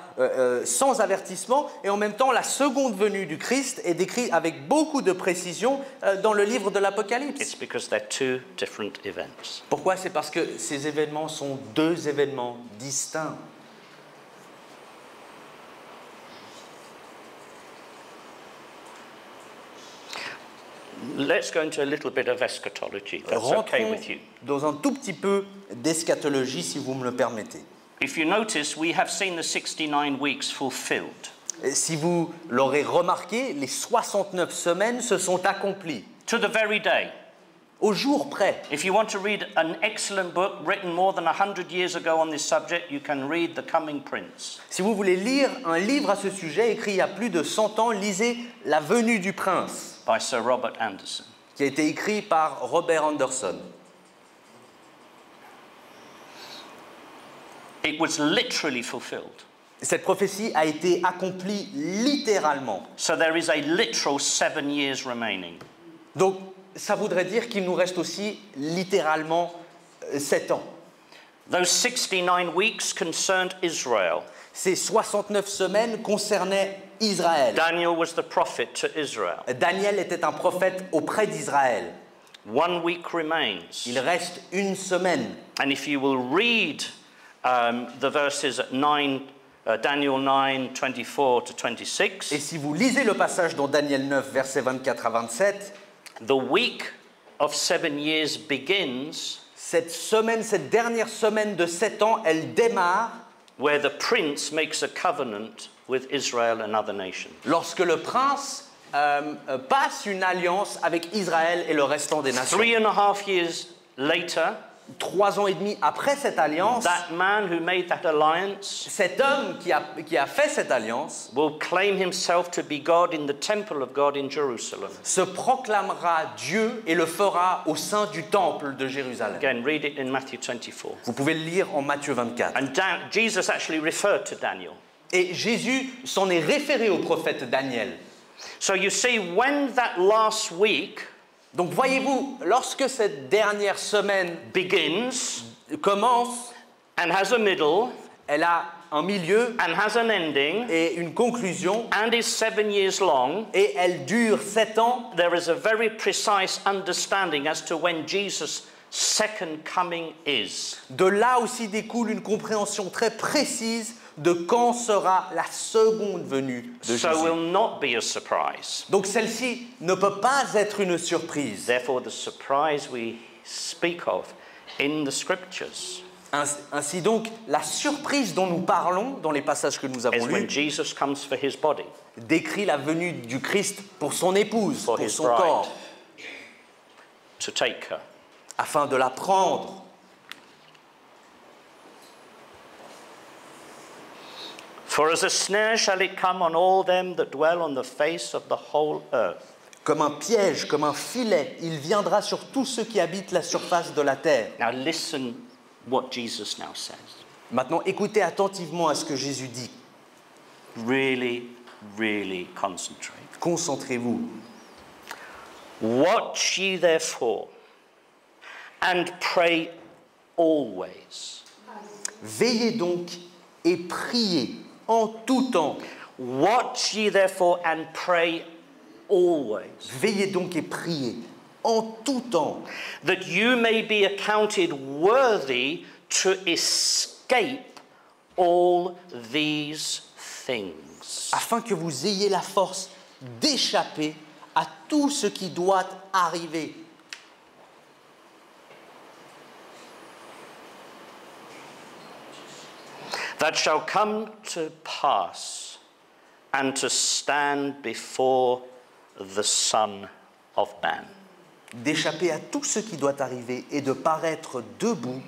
sans avertissement, et en même temps la seconde venue du Christ est décrite avec beaucoup de précision dans le livre de l'Apocalypse? It's because they're two different events. Pourquoi? C'est parce que ces événements sont deux événements distincts. Let's go into a little bit of eschatology. That's okay Rentrons with you. dans un tout petit peu d'eschatologie, si vous me le permettez. If you notice, we have seen the 69 weeks fulfilled. Et si vous l'aurez remarqué, les 69 semaines se sont accomplies, To the very day. au jour près. If you want to read an excellent book written more than 100 years ago on this subject, you can read The Coming Prince. Si vous voulez lire un livre à ce sujet, écrit il y a plus de 100 ans, lisez La venue du prince, By Sir Robert Anderson. qui a été écrit par Robert Anderson. It was literally fulfilled. Cette prophétie a été accomplie littéralement. So there is a literal 7 years remaining. Donc, ça voudrait dire qu'il nous reste aussi littéralement 7 ans. Those 69 weeks concerned Israel. Ces 69 semaines concernaient Israël. Daniel was the prophet to Israel. Daniel était un prophète auprès d'Israël. 1 week remains. Il reste une semaine. And if you will read the verses at Daniel 9, 24 to 26, Et si vous lisez le passage dans Daniel 9, versets 24 à 27, the week of 7 years begins cette dernière semaine de 7 ans, elle démarre where the prince makes a covenant with Israel and other nations. lorsque le prince passe une alliance avec Israël et le restant des nations. 3.5 years later, 3 ans et demi après cette alliance, that man who made that alliance cet homme qui a fait cette alliance will claim himself to be God in the temple of God in Jerusalem. se proclamera Dieu et le fera au sein du temple de Jérusalem. Again, read it in Matthew 24. Vous pouvez le lire en Matthieu 24. And Jesus actually referred to Daniel. Et Jésus s'en est référé au prophète Daniel. So you see, when that last week Donc voyez-vous, lorsque cette dernière semaine begins commence, and has a middle elle a un milieu and has an ending et une conclusion, and is 7 years long, et elle dure 7 ans, there is a very precise understanding as to when Jesus' second coming is. de là aussi découle une compréhension très précise de quand sera la seconde venue de So Jésus. will not be a surprise. Donc celle-ci ne peut pas être une surprise. Therefore, the surprise we speak of in the scriptures Ainsi donc, la surprise dont nous parlons dans les passages que nous is avons when lus Jesus comes for his body, décrit la venue du Christ pour son épouse, for pour his son bride, corps, to take her. afin de la prendre. For as a snare shall it come on all them that dwell on the face of the whole earth. Comme un piège, comme un filet, il viendra sur tous ceux qui habitent la surface de la terre. Now listen what Jesus now says. Maintenant, écoutez attentivement à ce que Jésus dit. Really, really concentrate. Concentrez-vous. Watch ye therefore, and pray always. Veillez donc et priez en tout temps. Watch ye therefore, and pray always, Veillez donc et priez en tout temps, that you may be accounted worthy to escape all these things. afin que vous ayez la force d'échapper à tout ce qui doit arriver. That shall come to pass, and to stand before the Son of Man. D'échapper à tout ce qui doit arriver et de paraître debout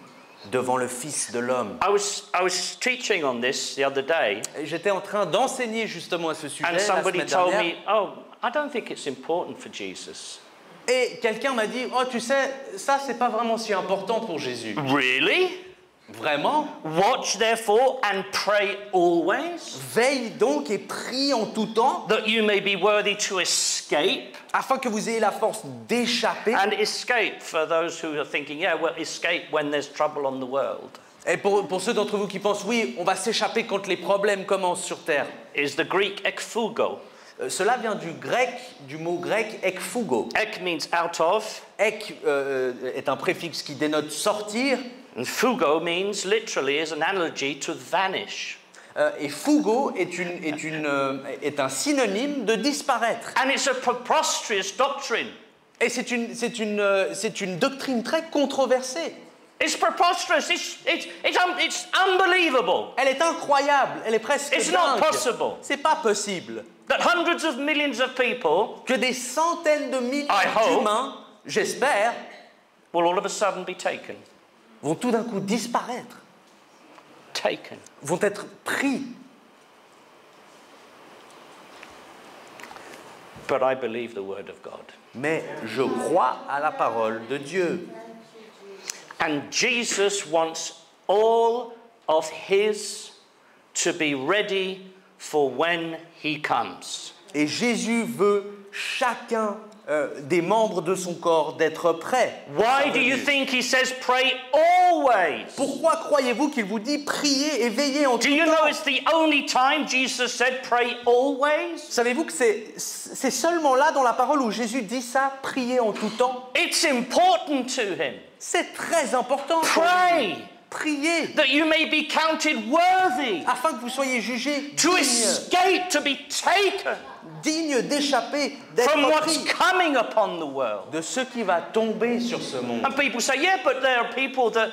devant le Fils de l'homme. I was teaching on this the other day, Et j'étais en train d'enseigner justement à ce sujet and la somebody semaine told dernière. me, "Oh, I don't think it's important for Jesus." Et quelqu'un m'a dit, oh tu sais, ça c'est pas vraiment si important pour Jésus. Really? Vraiment? Watch therefore and pray always, Veille donc et prie en tout temps, that you may be worthy to escape. afin que vous ayez la force d'échapper. And escape, for those who are thinking, yeah, well, escape when there's trouble on the world, Et pour ceux d'entre vous qui pensent, oui, on va s'échapper quand les problèmes commencent sur Terre. is the Greek ekphugo. Cela vient du mot grec ekphugo. Ek means out of, Ek est un préfixe qui dénote sortir, and phugo means literally is an analogy to vanish. et phugo est un synonyme de disparaître. And it's a preposterous doctrine. Et c'est une doctrine très controversée. It's preposterous. It's unbelievable Elle est incroyable, elle est presque It's not dingue. possible. C'est pas possible that hundreds of millions of people que des centaines de milliers I hope. d'humains, j'espère, will all of a sudden be taken. vont tout d'un coup disparaître, Taken. vont être pris. But I believe the word of God. Mais je crois à la parole de Dieu. And Jesus wants all of his to be ready for when he comes. Et Jésus veut chacun des membres de son corps d'être prêt. Why do you think he says pray always? Pourquoi croyez-vous qu'il vous dit priez et veillez en tout Do you temps? know it's the only time Jesus said pray always? Savez-vous que c'est seulement là dans la parole où Jésus dit ça, priez en tout temps? It's important to him. C'est très important. pour Pray lui. Priez that you may be counted worthy afin que vous soyez jugés to escape, to be taken dignes d'échapper, from d'être what's pris coming upon the world. de ce qui va tomber sur ce monde. And people say, yeah, but there are people that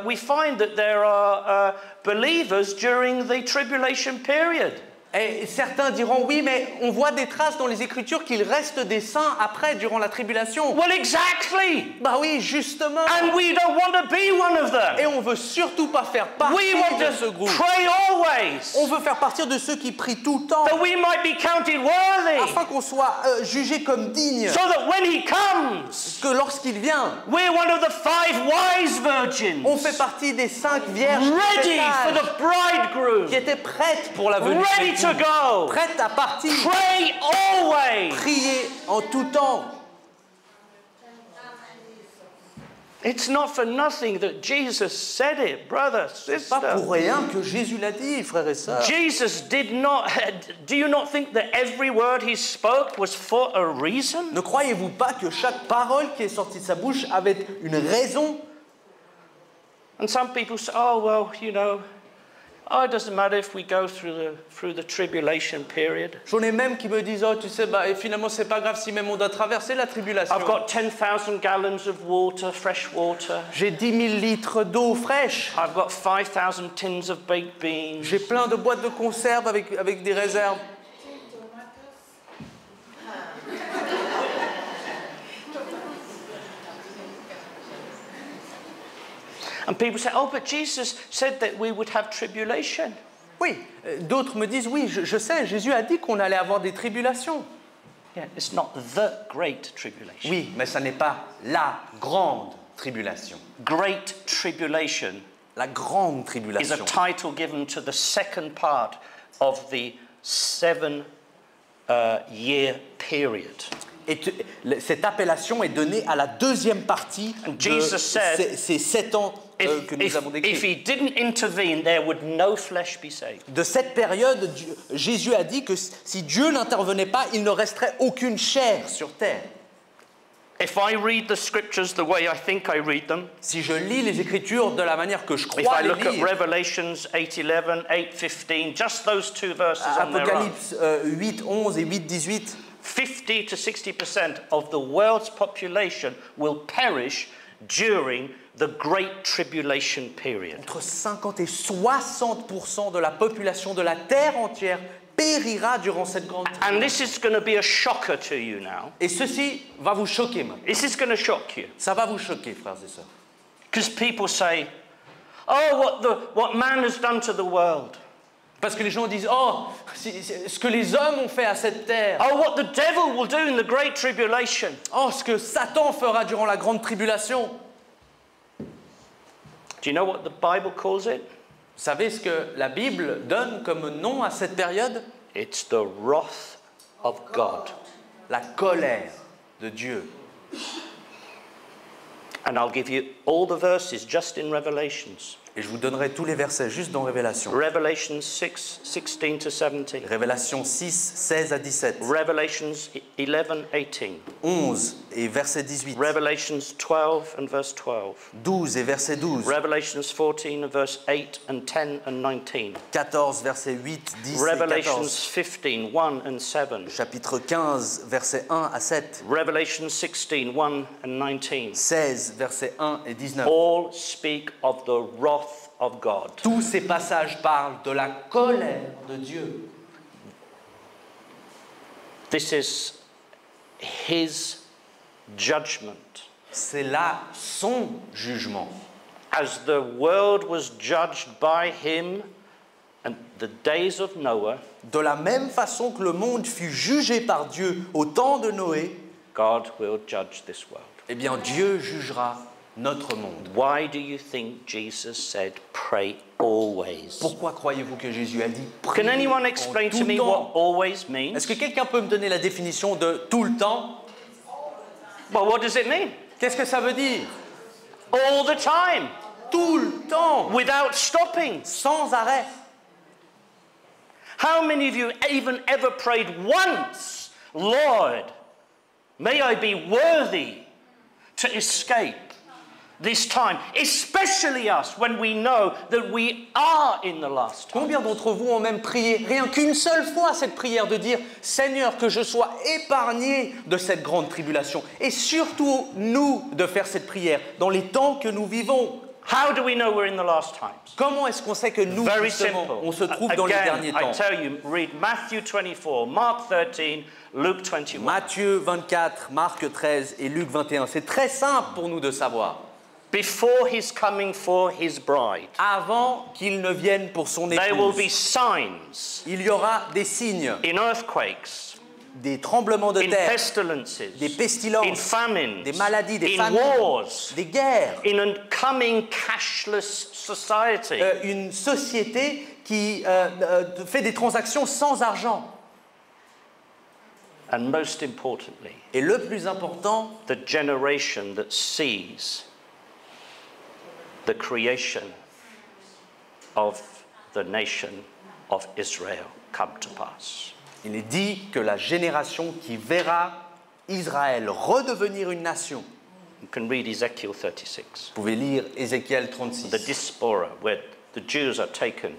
we find that there are believers during the tribulation period. Et certains diront, oui, mais on voit des traces dans les Écritures qu'il reste des saints après, durant la tribulation. Well, exactly. Bah oui, justement. And we don't want to be one of them. Et on veut surtout pas faire partie We want de ce to groupe. pray always, On veut faire partie de ceux qui prient tout le temps, that we might be counted worthy, afin qu'on soit jugés comme dignes, so that when he comes, que lorsqu'il vient, we're one of the 5 wise virgins, on fait partie des 5 vierges ready for sages the bridegroom, qui étaient prêtes pour la venue de ready l'époux, to go. prêtes à partir, Pray always. prier en tout temps. It's not for nothing that Jesus said it, brother, Pas pour sister. rien que Jésus l'a dit, frères et sœurs. Jesus did not. Do you not think that every word he spoke was for a reason? Ne croyez-vous pas que chaque parole qui est sortie de sa bouche avait une raison? And some people say, oh, well, you know, oh, it doesn't matter if we go through the tribulation period. J'en ai même qui me disent, oh, tu sais, bah, et finalement, c'est pas grave si même on doit traverser la tribulation. I've got 10,000 gallons of water, fresh water. J'ai 10 000 litres d'eau fraîche. I've got 5,000 tins of baked beans. J'ai plein de boîtes de conserve avec des réserves. And people say, oh, but Jesus said that we would have tribulation. Oui, d'autres me disent, oui, je sais, Jésus a dit qu'on allait avoir des tribulations. Yeah, it's not the great tribulation. Oui, mais ça n'est pas la grande tribulation. Great tribulation La grande is a tribulation. title given to the second part of the 7-year period. Et cette appellation est donnée à la deuxième partie And de Jesus said, ces 7 ans que nous avons If décrits. he didn't intervene, there would no flesh be saved. De cette période, Jésus a dit que si Dieu n'intervenait pas, il ne resterait aucune chair sur terre. If I read the scriptures the way I think I read them, Si je lis les Écritures de la manière que je if crois I les look at lire, Revelations 8:11, 8:15, just those 2 verses on their own, Apocalypse 8, 11 et 8, 18, 50 to 60% of the world's population will perish during the Great Tribulation period. entre 50 et 60% de la population de la terre entière périra durant cette grande And tribulation. this is going to be a shocker to you now. Et ceci va vous choquer maintenant. This is going to shock you. Ça va vous choquer, frères et sœurs. Because people say, oh, what man has done to the world. Parce que les gens disent, oh, ce que les hommes ont fait à cette terre. Oh, what the devil will do in the Great Tribulation. Oh, ce que Satan fera durant la grande tribulation. Do you know what the Bible calls it? Vous savez ce que la Bible donne comme nom à cette période? It's the wrath of God. La colère de Dieu. And I'll give you all the verses just in Revelations. Et je vous donnerai tous les versets juste dans Révélation. Revelations 6, 16 to 17. Révélation 6, 16 à 17. Revelations 11, 18. 11 et verset 18. Revelations 12 and verse 12. 12 et verset 12. Revelations 14 and verse 8 and 10 and 19. 14, verset 8, 10 et Revelations 14. 15, 1 and 7. Chapitre 15, verset 1 à 7. Revelation 16, 1 and 19. 16, verset 1 et 19. All speak of the wrath of God. Tous ces passages parlent de la colère de Dieu. This is his judgment. C'est là son jugement. As the world was judged by him and the days of Noah, De la même façon que le monde fut jugé par Dieu au temps de Noé, God will judge this world. eh bien Dieu jugera notre monde. Why do you think Jesus said, pray always? Pourquoi croyez-vous que Jésus a dit Can priez anyone en explain tout to me temps? what always means? Est-ce que quelqu'un peut me donner la définition de tout le temps? Well, what does it mean? Qu'est-ce que ça veut dire? All the time, Tout le temps, without stopping. sans arrêt. How many of you even ever prayed once, Lord, may I be worthy to escape this time, especially us when we know that we are in the last time? Combien d'entre vous ont même prié, rien qu'une seule fois, cette prière de dire « Seigneur, que je sois épargné de cette grande tribulation » et surtout, nous, de faire cette prière dans les temps que nous vivons. How do we know we're in the last times? Comment est-ce qu'on sait que nous, Very justement, simple. on se trouve dans les derniers Again, I temps? tell you, read Matthew 24, Mark 13, Luke 21. Matthieu 24, Marc 13 et Luc 21. C'est très simple pour nous de savoir. Before his coming for his bride, Avant qu'il ne vienne pour son there will épouse, be signs il y aura des signes, in earthquakes, des tremblements de in terre, pestilences, des in pestilences, famines, des maladies, des in famines, wars, des guerres. in a coming cashless society. Une société qui fait des transactions sans argent. And most importantly, Et le plus important, the generation that sees the creation of the nation of Israel come to pass. il est dit que la génération qui verra Israël redevenir une nation. You can read Ezekiel 36, Vous pouvez lire Ézéchiel the 36. diaspora, where the Jews are taken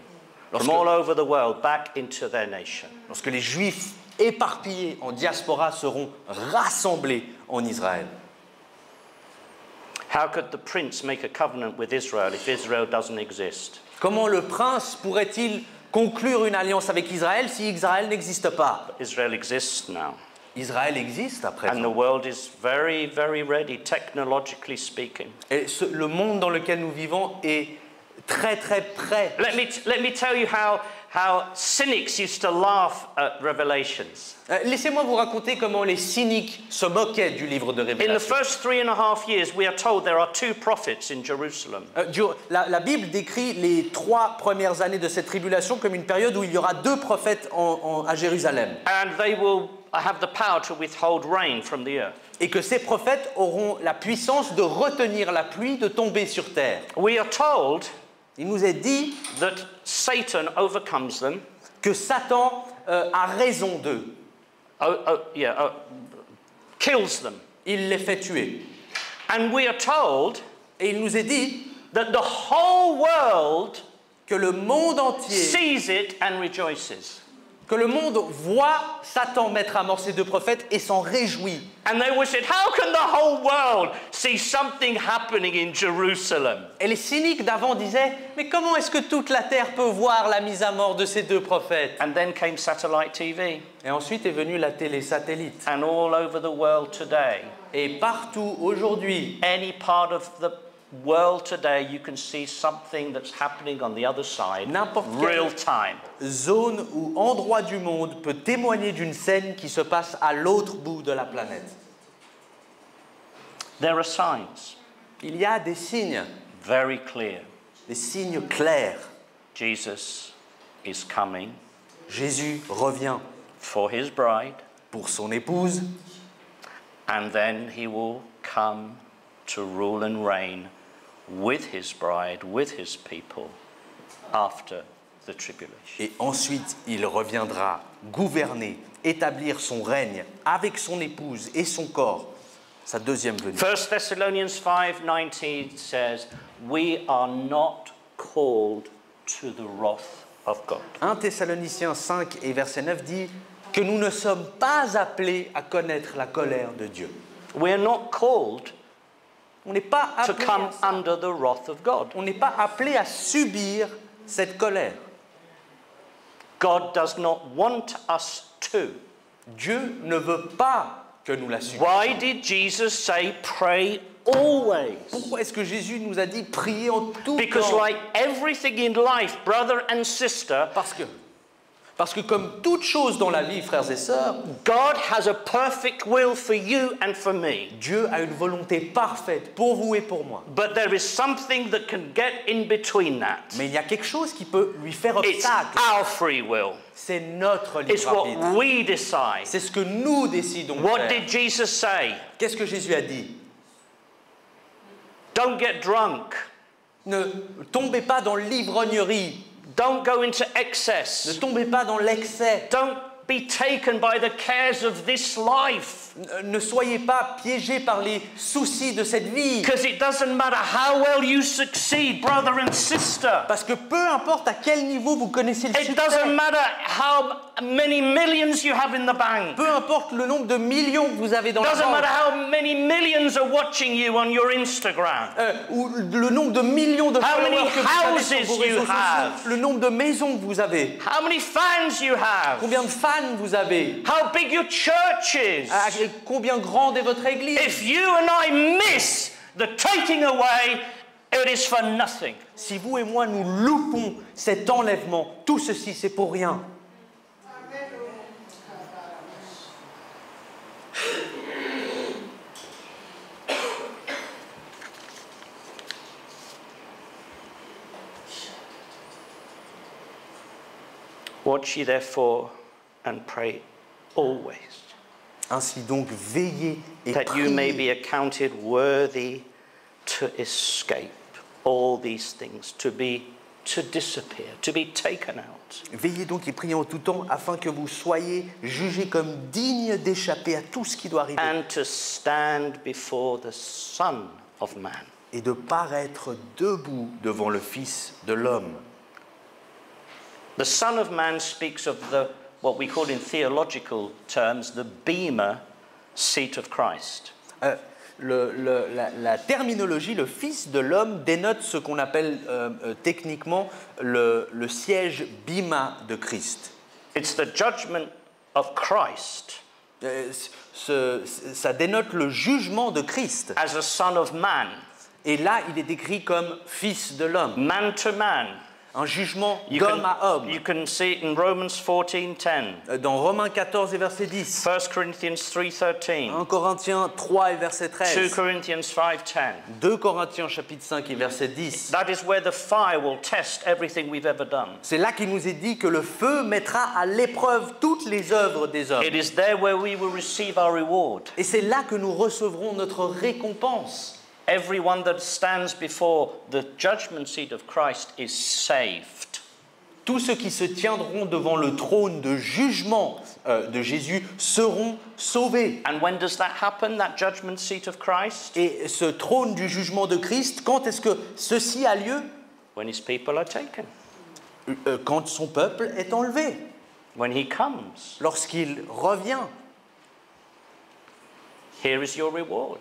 from Lorsque- all over the world back into their nation. Lorsque les Juifs éparpillés en diaspora seront rassemblés en Israël. How could the prince make a covenant with Israel if Israel doesn't exist? Comment le prince pourrait-il conclure une alliance avec Israël si Israël n'existe pas? Israel exists now. Israël existe à And the présent. world is very, very ready, technologically speaking. Et le monde dans lequel nous vivons est très très près. Let me tell you how cynics used to laugh at Revelations. Laissez-moi vous raconter comment les cyniques se moquaient du livre de In the Révélation. first 3.5 years, we are told there are 2 prophets in Jerusalem. La Bible décrit les 3 premières années de cette tribulation comme une période où il y aura 2 prophètes à Jérusalem. And they will have the power to withhold rain from the earth. Et que ces prophètes auront la puissance de retenir la pluie de tomber sur terre. We are told Il nous est dit that Satan overcomes them. que Satan a raison d'eux. Kills them. Il les fait tuer. And we are told Et il nous est dit that the whole world que le monde entier, sees it and rejoices. que le monde voit Satan mettre à mort ces 2 prophètes et s'en réjouit. And they would say, how can the whole world see something happening in Jerusalem? Et les cyniques d'avant disaient, mais comment est-ce que toute la terre peut voir la mise à mort de ces 2 prophètes? And then came satellite TV. Et ensuite est venue la télé satellite. And all over the world today, Et partout aujourd'hui, any part of the world today, you can see something that's happening on the other side, N'importe quelle real time. zone ou endroit du monde peut témoigner d'une scène qui se passe à l'autre bout de la planète. There are signs, Il y a des signes clairs. Jesus is coming Jésus revient for his bride, pour son épouse and then he will come to rule and reign with his bride, with his people, after the tribulation. et ensuite il reviendra gouverner, établir son règne avec son épouse et son corps, sa deuxième venue. 1 Thessalonians 5:19 says, we are not called to the wrath of God. 1 Thessaloniciens 5 et verset 9 dit que nous ne sommes pas appelés à connaître la colère de Dieu. We are not called On n'est pas to appelé come à ça. under the wrath of God. On n'est pas appelé à subir cette colère. God does not want us to. Dieu ne veut pas que nous la subissions. Why did Jesus say pray always? Pourquoi est-ce que Jésus nous a dit prier en tout Because temps? like everything in life, brother and sister, Parce que comme toute chose dans la vie, frères et sœurs, God has a perfect will for you and for me. Dieu a une volonté parfaite pour vous et pour moi. But there is something that can get in between that. Mais il y a quelque chose qui peut lui faire It's obstacle. our free will. C'est notre It's libre what arbitre. we decide. C'est ce que nous décidons de What faire. did Jesus say? Qu'est-ce que Jésus a dit? Don't get drunk. Ne tombez pas dans l'ivrognerie. Don't go into Ne excess. tombez pas dans l'excès. Don't be taken by the cares of this life. Ne soyez pas piégés par les soucis de cette vie. Because it doesn't matter how well you succeed, brother and sister. Parce que peu importe à quel niveau vous connaissez le It succès, doesn't matter how many millions you have in the bank. peu importe le nombre de millions que vous avez dans It la doesn't matter banque, how many millions are watching you on your Instagram. ou le nombre de millions de How many followers que vous avez sur houses vos réseaux you sociaux, have. le nombre de maisons que vous avez, How many fans you have. combien de fans vous avez, How big your church is. combien grande est votre église. If you and I miss the taking away, it is for nothing. Si vous et moi nous loupons cet enlèvement, tout ceci c'est pour rien. Watch ye therefore and pray always, Ainsi donc, veillez et that you may be priez, accounted worthy to escape all these things, to disappear, to be taken out. veillez donc et priez en tout temps afin que vous soyez jugés comme dignes d'échapper à tout ce qui doit arriver And to stand before the Son of Man. et de paraître debout devant le Fils de l'homme. The Son of Man speaks of what we call in theological terms the bema seat of Christ. La terminologie, le Fils de l'homme, dénote ce qu'on appelle techniquement le siège bima de Christ. It's the judgment of Christ Ça dénote le jugement de Christ. as a Son of Man, Et là, il est décrit comme Fils de l'homme, man to man. un jugement You d'homme à homme. can see it in Romans 14:10, Dans Romains 14 et verset 10, 1 Corinthians 3:13, 1 Corinthiens 3 et verset 2 13, Corinthians 5:10. 2 Corinthiens chapitre 5 et verset 10. That is where the fire will test everything we've ever done. C'est là qu'il nous est dit que le feu mettra à l'épreuve toutes les œuvres des hommes. It is there where we will receive our reward. Et c'est là que nous recevrons notre récompense. Everyone that stands before the judgment seat of Christ is saved. Tous ceux qui se tiendront devant le trône de jugement de Jésus seront sauvés. And when does that happen, that judgment seat of Christ? Et ce trône du jugement de Christ, quand est-ce que ceci a lieu? When his people are taken. Quand son peuple est enlevé, When he comes. lorsqu'il revient. Here is your reward.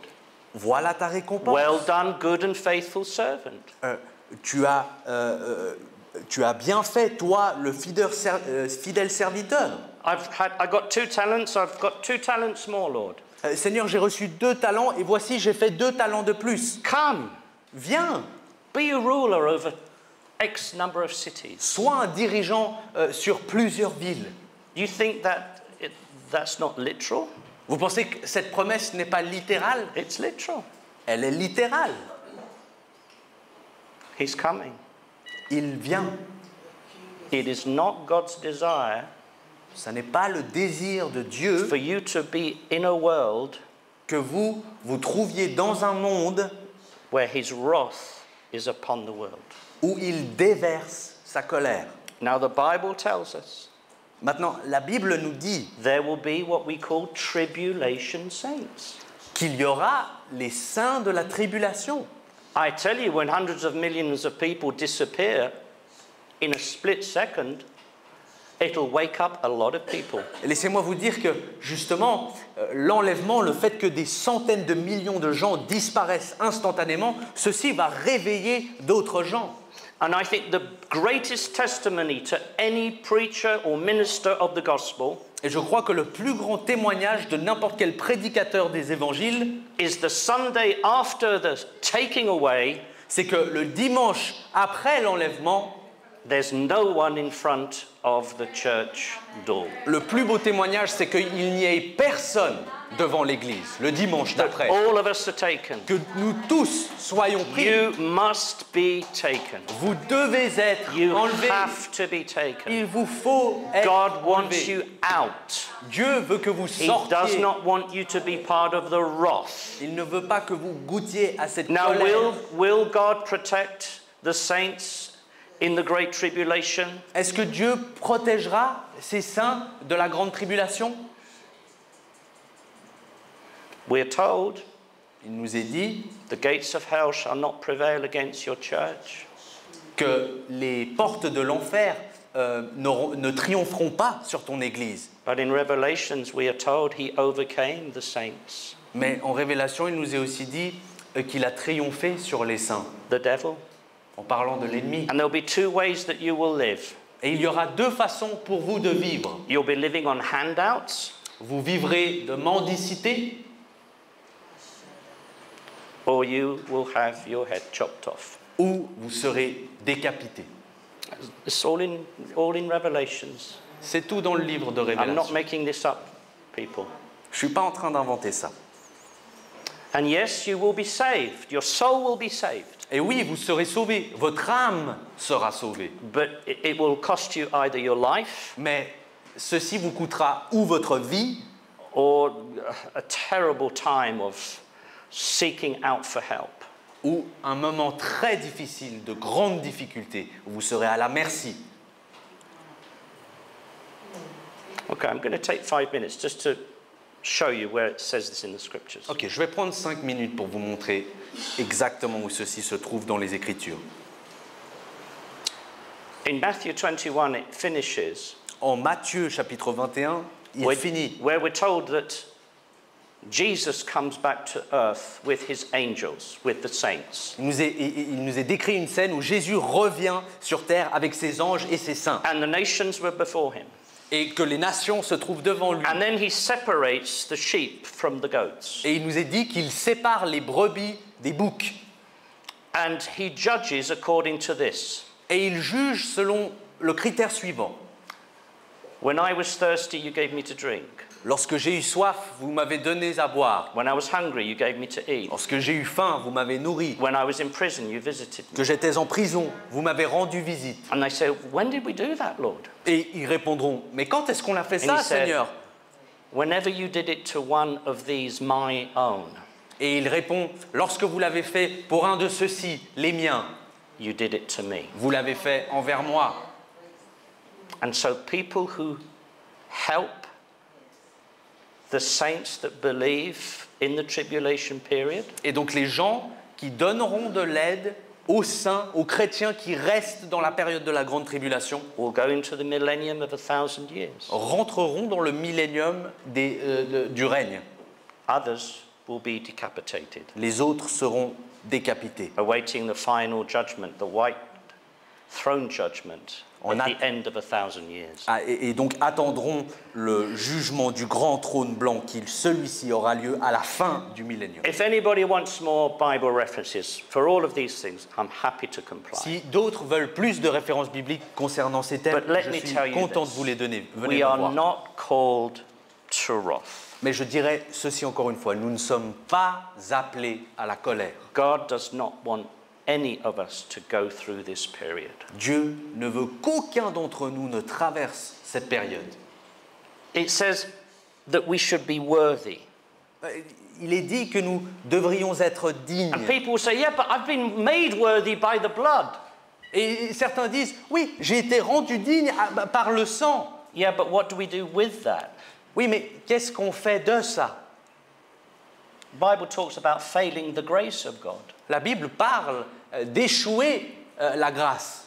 Voilà ta récompense. Well done, good and faithful servant. Tu as bien fait, toi, le fidèle serviteur. I got 2 talents, I've got 2 talents more, Lord. Seigneur, j'ai reçu 2 talents et voici, j'ai fait 2 talents de plus. Come, Viens, be a ruler over X number of cities. sois un dirigeant sur plusieurs villes. You think that's not literal? Vous pensez que cette promesse n'est pas littérale? It's literal. Elle est littérale. He's coming. Il vient. It is not God's desire Ce n'est pas le désir de Dieu for you to be in a world que vous vous trouviez dans un monde where his wrath is upon the world. où il déverse sa colère. Now the Bible tells us Maintenant, la Bible nous dit there will be what we call tribulation saints. qu'il y aura les saints de la tribulation. I tell you, when hundreds of millions of people disappear in a split second, it'll wake up a lot of people. Et laissez-moi vous dire que, justement, l'enlèvement, le fait que des centaines de millions de gens disparaissent instantanément, ceci va réveiller d'autres gens. And I think the greatest testimony to any preacher or minister of the gospel Et je crois que le plus grand témoignage de n'importe quel prédicateur des évangiles, is the Sunday after the taking away, c'est que le dimanche après l'enlèvement, there's no one in front of the church door. le plus beau témoignage, c'est qu'il n'y ait personne devant l'église, le dimanche d'après. All of us are taken. Que nous tous soyons pris. You must be taken. Vous devez être You enlevés. have to be taken. Il vous faut être God wants enlevés. you out. Dieu veut que vous He does sortiez. not want you to be part of the wrath. Il ne veut pas que vous goûtiez à cette Now, colère. will God protect the saints in the Great Tribulation? Est-ce que Dieu protégera ses saints de la grande tribulation? We're told, Il nous est dit the gates of hell shall not prevail against your church. que les portes de l'enfer ne triompheront pas sur ton Église. But in Revelations, we are told he overcame the saints, Mais en Révélation, il nous est aussi dit qu'il a triomphé sur les saints, the devil. en parlant de l'ennemi. And there'll be two ways that you will live. Et il y aura deux façons pour vous de vivre. You'll be living on handouts, Vous vivrez de mendicité, or you will have your head chopped off. ou vous serez décapité. It's all in Revelations. C'est tout dans le livre de I'm not Révélation. making this up, people. Je ne suis pas en train d'inventer ça. And yes, you will be saved. Your soul will be saved. Et oui, vous serez sauvés, votre âme sera sauvée. But it will cost you either your life Mais ceci vous coûtera ou votre vie, or a terrible time of seeking out for help. ou un moment très difficile, de grande difficulté, où vous serez à la merci. Okay, I'm going to take 5 minutes just to show you where it says this in the scriptures. Ok, je vais prendre 5 minutes pour vous montrer exactement où ceci se trouve dans les Écritures. In Matthew 21, it finishes En Matthieu chapitre 21, il finit where we're told that Jesus comes back to earth with his angels, with the saints. Il nous est décrit une scène où Jésus revient sur terre avec ses anges et ses saints, And the nations were before him. et que les nations se trouvent devant lui. And then he separates the sheep from the goats. Et il nous est dit qu'il sépare les brebis des boucs. And he judges according to this. Et il juge selon le critère suivant. When I was thirsty, you gave me to drink. Lorsque j'ai eu soif, vous m'avez donné à boire. When I was hungry, you gave me to eat. Lorsque j'ai eu faim, vous m'avez nourri. When I was in prison, you visited me. Que j'étais en prison, vous m'avez rendu visite. And they say, when did we do that, Lord? Et ils répondront, mais quand est-ce qu'on a fait And ça, he said, Seigneur? Whenever you did it to one of these my own, Et il répond, lorsque vous l'avez fait pour un de ceux-ci, les miens, you did it to me. vous l'avez fait envers moi. And so people who help the saints that believe in the tribulation period Et donc les gens qui donneront de l'aide aux saints, aux chrétiens qui restent dans la période de la grande tribulation, will go into the millennium of 1,000 years. rentreront dans le millénium du règne. Others will be decapitated, Les autres seront décapités. awaiting the final judgment, the white throne judgment On at a- the end of 1,000 years. Ah, et donc attendront le jugement du grand trône blanc, qui celui-ci aura lieu à la fin du millénium. If anybody wants more Bible references for all of these things, I'm happy to comply. Si d'autres veulent plus de références bibliques concernant ces thèmes, But let je me suis tell you content de this. vous les donner. Venez We me are voir. not called to wrath. Mais je dirais ceci encore une fois, nous ne sommes pas appelés à la colère. God does not want any of us to go through this period. Dieu ne veut qu'aucun d'entre nous ne traverse cette période. It says that we should be worthy. Il est dit que nous devrions être dignes. And people will say, yeah, but I've been made worthy by the blood. Et certains disent, oui, j'ai été rendu digne par le sang. Yeah, but what do we do with that? Oui, mais qu'est-ce qu'on fait de ça? The Bible talks about failing the grace of God. La Bible parle d'échouer la grâce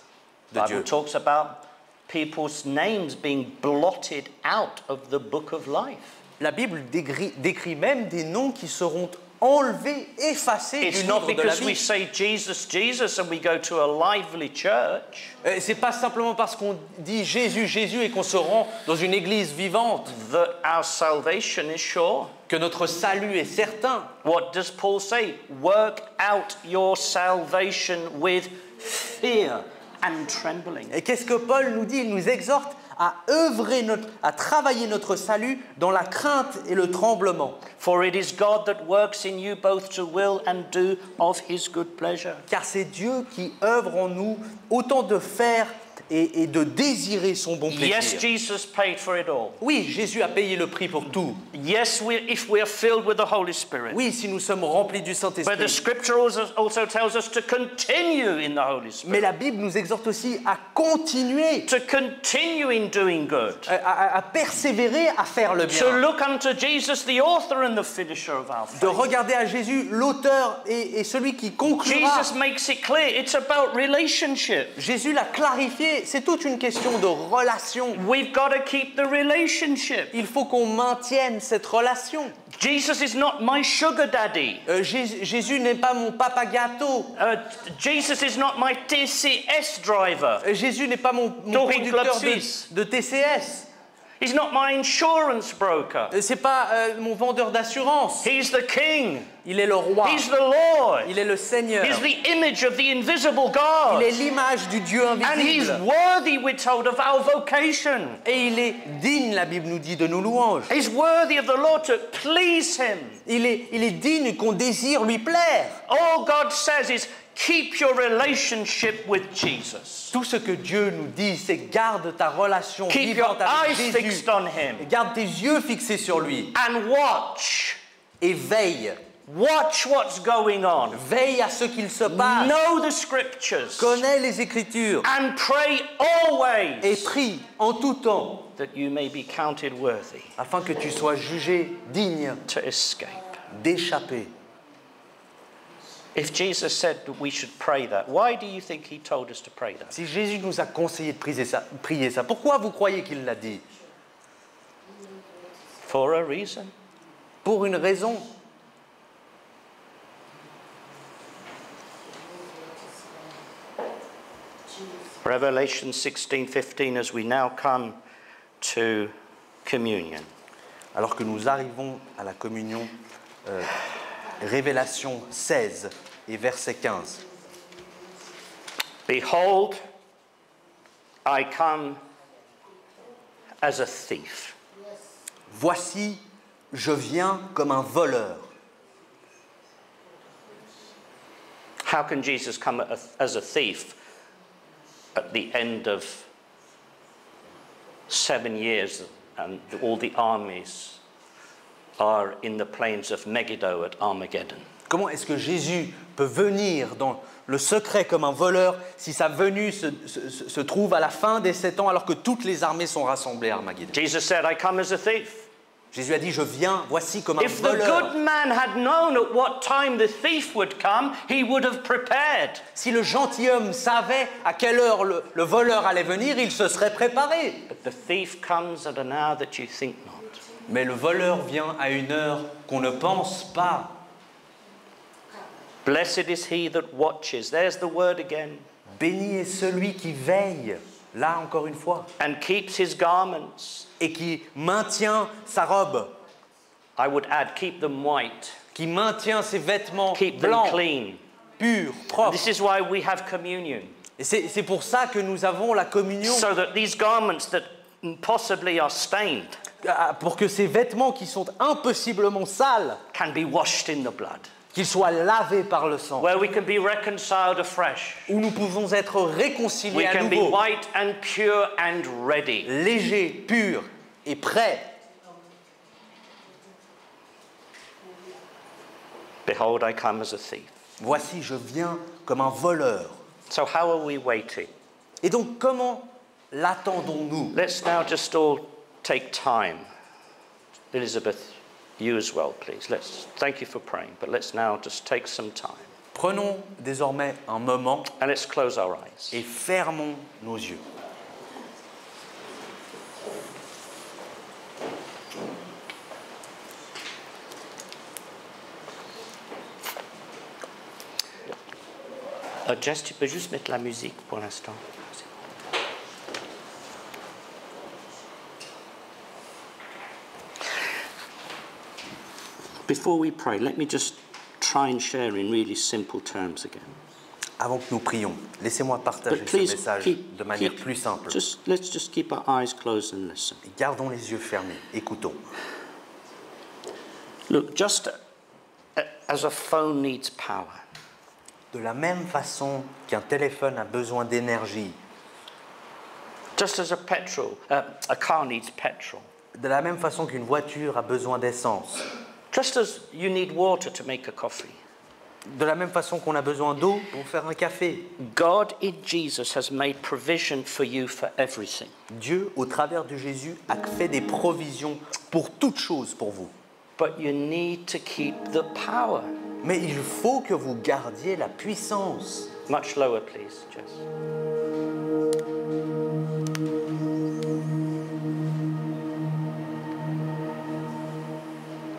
de The Dieu. Bible talks about people's names being blotted out of the book of life. La Bible décrit même des noms qui seront enlevés, effacés It's du not livre de la because we vie. say Jesus, Jesus and we go to a lively church C'est pas simplement parce qu'on dit Jésus, Jésus et qu'on se rend dans une église vivante that our salvation is sure. que notre salut est certain. What does Paul say? Work out your salvation with fear and trembling. Et qu'est-ce que Paul nous dit? Il nous exhorte à œuvrer, à travailler notre salut dans la crainte et le tremblement. For it is God that works in you both to will and do of his good pleasure. Car c'est Dieu qui œuvre en nous autant de faire et de désirer son bon plaisir. Yes, Jesus paid for it all. Oui, Jésus a payé le prix pour tout. Yes, if we are filled with the Holy Spirit. Oui, si nous sommes remplis du But the Saint-Esprit. scripture also tells us to continue in the Holy Spirit. Mais la Bible nous exhorte aussi à continuer, To continue in doing good. à persévérer à faire le To bien. look unto Jesus, the author and the finisher of our De faith. regarder à Jésus, l'auteur et celui qui conclura. Jesus makes it clear it's about relationship. Jésus l'a clarifié, c'est toute une question de relation. We've got to keep the relationship. Il faut qu'on maintienne cette relation. Jesus is not my sugar daddy. Jésus n'est pas mon papa gâteau. Jesus is not my TCS driver. Jésus n'est pas mon Touring Club conducteur Suisse. de TCS. He's not my insurance broker. C'est pas mon vendeur d'assurance. He's the king. Il est le roi. He's the Lord. Il est le Seigneur. He's the image of the invisible Il God. est l'image du Dieu And he's invisible. worthy, we're told, of our vocation. Et il est digne, la Bible nous dit, de nos louanges. He's worthy of the Lord to please him. Il est digne qu'on désire lui plaire. All God says is keep your relationship with Jesus. Tout ce que Dieu nous dit, c'est garde ta relation Keep your vivante avec eyes Jésus. fixed on him. Garde tes yeux fixés sur lui. And watch. Et veille. Watch what's going on. Veille à ce qu'il se passe. Know the scriptures. Connais les Écritures. And pray Et always prie en tout temps, that you may be counted worthy afin que tu sois jugé digne to escape. d'échapper. If Jesus said that we should pray that, why do you think he told us to pray that? Si Jésus nous a conseillé de prier ça, pourquoi vous croyez qu'il l'a dit? For a reason. Pour une raison. Revelation 16:15 as we now come to communion. Alors que nous arrivons à la communion, Révélation 16 et verset 15. Behold, I come as a thief. Voici, je viens comme un voleur. How can Jesus come as a thief at the end of 7 years and all the armies are in the plains of Megiddo at Armageddon? Comment est-ce que Jésus peut venir dans le secret comme un voleur si sa venue se trouve à la fin des 7 ans alors que toutes les armées sont rassemblées à Armageddon? Jesus said, I come as a thief. Jésus a dit, je viens, voici comme un If the voleur. good man had known at what time the thief would come, he would have prepared. Si le gentilhomme savait à quelle heure le voleur allait venir, il se serait préparé. But the thief comes at an hour that you think not. Mais le voleur vient à une heure qu'on ne pense pas. Blessed is he that watches. There's the word again. Béni est celui qui veille, là encore une fois, And keeps his garments. et qui maintient sa robe, I would add, keep them white. qui maintient ses vêtements Keep them blancs, clean. purs, propres. This is why we have communion. Et c'est pour ça que nous avons la communion, So that these garments that possibly are stained pour que ces vêtements qui sont impossiblement sales, can be washed in the blood. qu'ils soient lavés par le sang, Where we can be reconciled afresh. où nous pouvons être réconciliés We à can be nouveau, white and pure and ready. légers, purs et prêts. Behold, I come as a thief. Voici, je viens comme un voleur. So how are we waiting? Et donc, comment l'attendons-nous? Let's now just all take time. Elizabeth, you as well, please. Thank you for praying, but let's now just take some time. Prenons désormais un moment And let's close our eyes. et fermons nos yeux. Jess, tu peux juste mettre la musique pour l'instant. Before we pray, let me just try and share in really simple terms again. Avant que nous prions, laissez-moi partager But ce please message de manière plus simple. let's just keep our eyes closed and listen. Gardons les yeux fermés, écoutons. Look, just as a phone needs power, De la même façon qu'un téléphone a besoin d'énergie, Just as a car needs petrol. De la même façon qu'une voiture a besoin d'essence. Just as you need water to make a coffee. De la même façon qu'on a besoin d'eau pour faire un café. God in Jesus has made provision for you for everything. Dieu, au travers de Jésus, a fait des provisions pour toutes choses pour vous. But you need to keep the power. Mais il faut que vous gardiez la puissance. Much lower, please, Jess.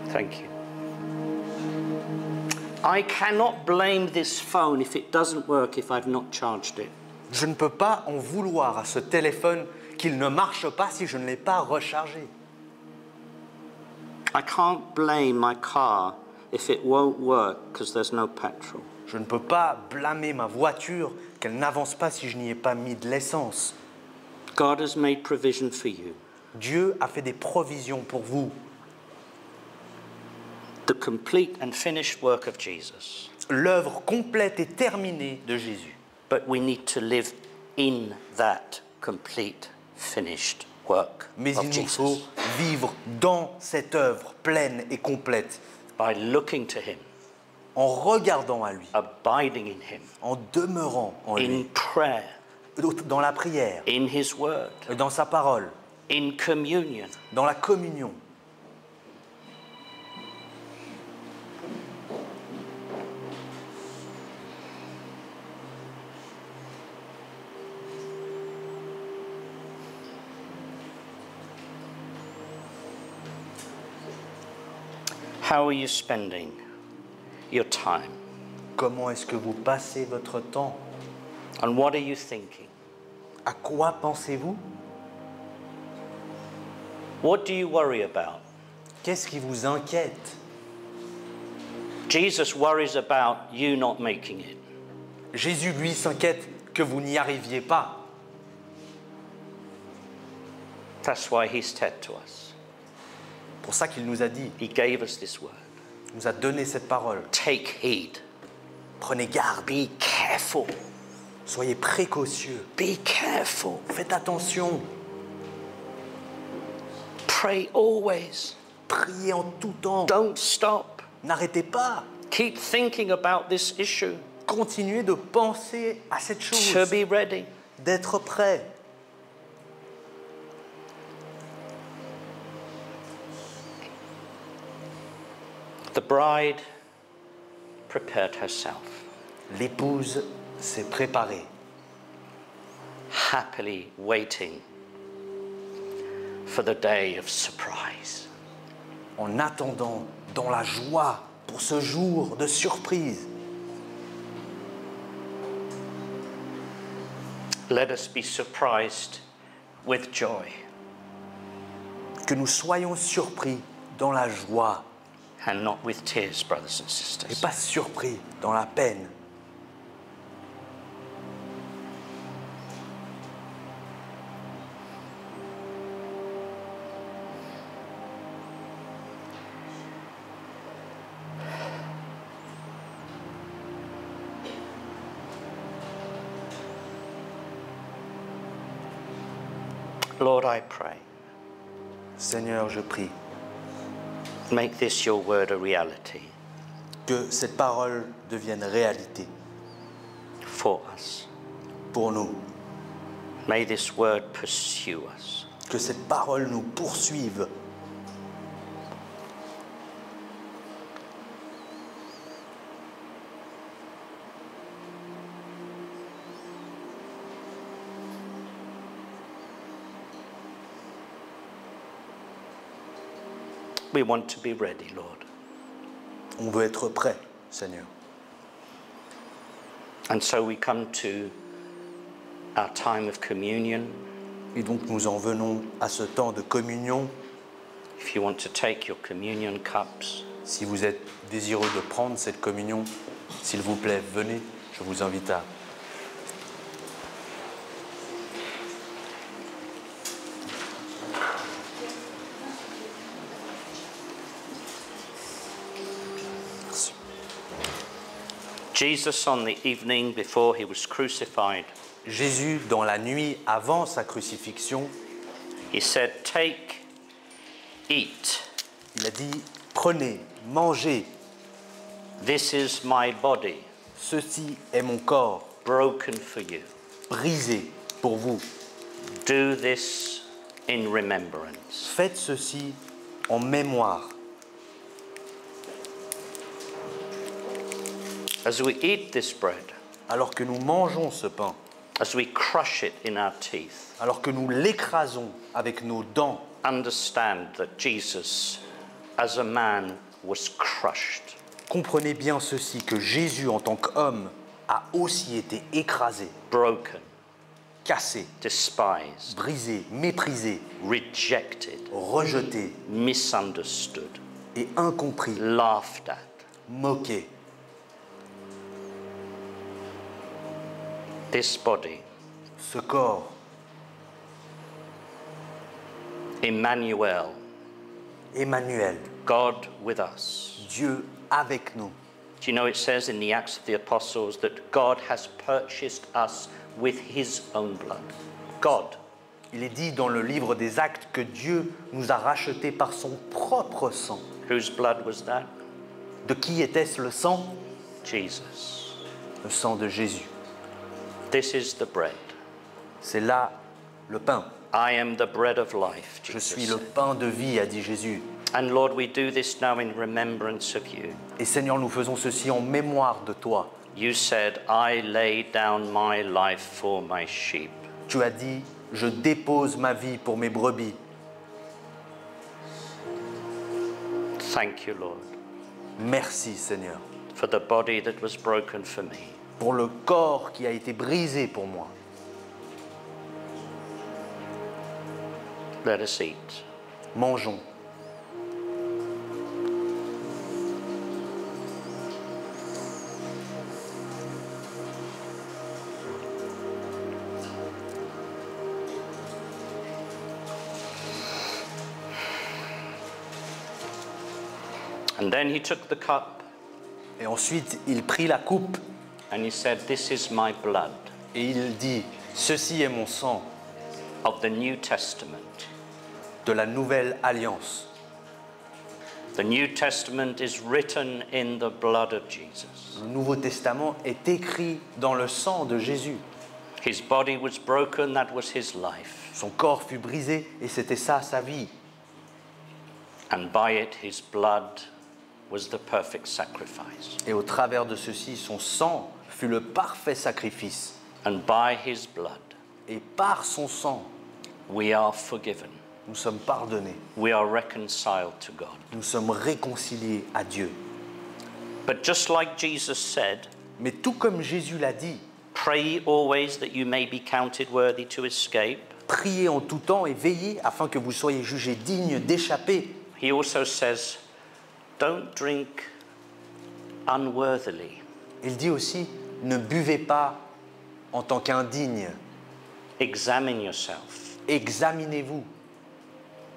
Thank you. I cannot blame this phone if it doesn't work if I've not charged it. Je ne peux pas en vouloir à ce téléphone qu'il ne marche pas si je ne l'ai pas rechargé. I can't blame my car if it won't work because there's no petrol. Je ne peux pas blâmer ma voiture qu'elle n'avance pas si je n'y ai pas mis de l'essence. God has made provision for you. Dieu a fait des provisions pour vous. The complete and finished work of Jesus. L'œuvre complète et terminée de Jésus. But we need to live in that complete, finished work Mais of il nous Jesus. faut vivre dans cette œuvre pleine et complète, By looking to Him, en regardant à lui, abiding in Him, en demeurant en in lui, prayer, dans la prière, in His Word, dans sa parole, in communion. dans la communion. How are you spending your time? Comment est-ce que vous passez votre temps? And what are you thinking? À quoi pensez-vous? What do you worry about? Qu'est-ce qui vous inquiète? Jesus worries about you not making it. Jésus, lui, s'inquiète que vous n'y arriviez pas. That's why He said to us. C'est pour ça qu'il nous a dit, He gave us this word. il nous a donné cette parole. Take heed. Prenez garde, Be careful. soyez précautieux, Be careful. faites attention, Pray always. priez en tout temps, Don't stop. n'arrêtez pas, Keep thinking about this issue. continuez de penser à cette To chose, be ready. d'être prêt. The bride prepared herself, L'épouse s'est préparée, happily waiting for the day of surprise. en attendant dans la joie pour ce jour de surprise. Let us be surprised with joy Que nous soyons surpris dans la joie and not with tears, brothers and et sisters. pas surpris dans la peine. Lord, I pray, Seigneur, je prie make this your word a reality que cette parole devienne réalité for us. pour nous, May this word pursue us. que cette parole nous poursuive. We want to be ready, Lord. On veut être prêt, Seigneur. And so we come to our time of communion. Et donc nous en venons à ce temps de communion. If you want to take your communion cups, Si vous êtes désireux de prendre cette communion, s'il vous plaît, venez, je vous invite à. Merci. Jesus, on the evening before he was crucified, Jésus, dans la nuit avant sa crucifixion, he said, "Take, eat. il a dit, prenez, mangez, This is my body, ceci est mon corps, broken for you. brisé pour vous. Do this in remembrance." Faites ceci en mémoire. As we eat this bread, Alors que nous mangeons ce pain, as we crush it in our teeth, alors que nous l'écrasons avec nos dents, understand that Jesus, as a man, was crushed. comprenez bien ceci, que Jésus en tant qu'homme a aussi été écrasé, Broken, cassé, despised, brisé, méprisé, rejected, rejeté misunderstood, et incompris, laughed at. moqué. This body, Ce corps, Emmanuel, Emmanuel, God with us. Dieu avec nous. Do you know it says in the Acts of the Apostles that God has purchased us with his own blood? God. Il est dit dans le livre des Actes que Dieu nous a rachetés par son propre sang. Whose blood was that? De qui était-ce le sang? Jesus. Le sang de Jésus. This is the bread. C'est là le pain. I am the bread of life, Je Jesus suis le said. pain de vie, a dit Jésus. And Lord, we do this now in remembrance of you. Et Seigneur, nous faisons ceci en mémoire de toi. You said, I lay down my life for my sheep. Tu as dit, je dépose ma vie pour mes brebis. Thank you, Lord, Merci Seigneur, for the body that was broken for me. pour le corps qui a été brisé pour moi. Let us eat. Mangeons. And then he took the cup Et ensuite, il prit la coupe and he said, This is my blood et il dit, ceci est mon sang of the New Testament. de la nouvelle alliance. The New Testament is written in the blood of Jesus. Le Nouveau Testament est écrit dans le sang de Jésus. His body was broken, that was his life. Son corps fut brisé et c'était ça sa vie. And by it, his blood was the perfect sacrifice. Et au travers de ceci, son sang fut le parfait sacrifice. And by his blood, Et par son sang, we are forgiven. nous sommes pardonnés. We are reconciled to God. Nous sommes réconciliés à Dieu. But just like Jesus said, Mais tout comme Jésus l'a dit, pray always that you may be counted worthy to escape. priez en tout temps et veillez afin que vous soyez jugés dignes d'échapper. He also says, don't drink unworthily. Il dit aussi, ne buvez pas en tant qu'indigne. Examine yourself. Examinez-vous.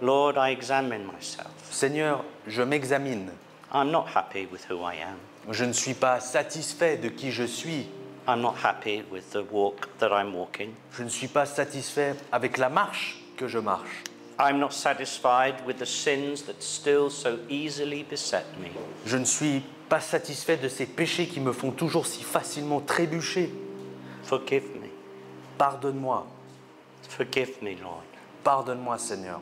Lord, I examine myself. Seigneur, je m'examine. I'm not happy with who I am. Je ne suis pas satisfait de qui je suis. I'm not happy with the walk that I'm walking. Je ne suis pas satisfait avec la marche que je marche. I'm not satisfied with the sins that still so easily beset me. Je ne suis pas satisfait de ces péchés qui me font toujours si facilement trébucher. Forgive me. Pardonne-moi. Forgive me, Lord. Pardonne-moi, Seigneur.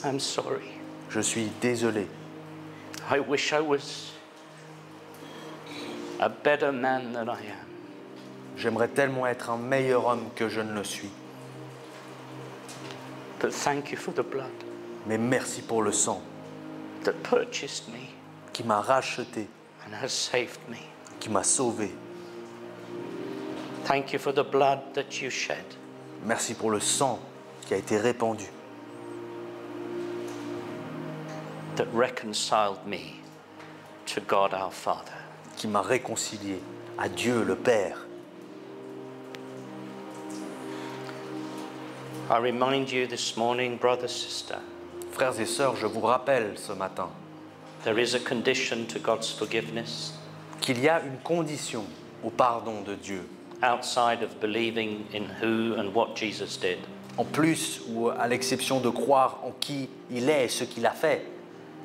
I'm sorry. Je suis désolé. I wish I was a better man than I am. J'aimerais tellement être un meilleur homme que je ne le suis. But thank you for the blood Mais merci pour le sang that purchased me qui m'a racheté, and has saved me. qui m'a sauvé. Thank you for the blood that you shed. Merci pour le sang qui a été répandu, That reconciled me to God our Father. qui m'a réconcilié à Dieu le Père. I remind you this morning, brother, sister, Frères et sœurs, je vous rappelle ce matin there is a condition to God's forgiveness. qu'il y a une condition au pardon de Dieu. outside of believing in who and what Jesus did, En plus, ou à l'exception de croire en qui il est et ce qu'il a fait,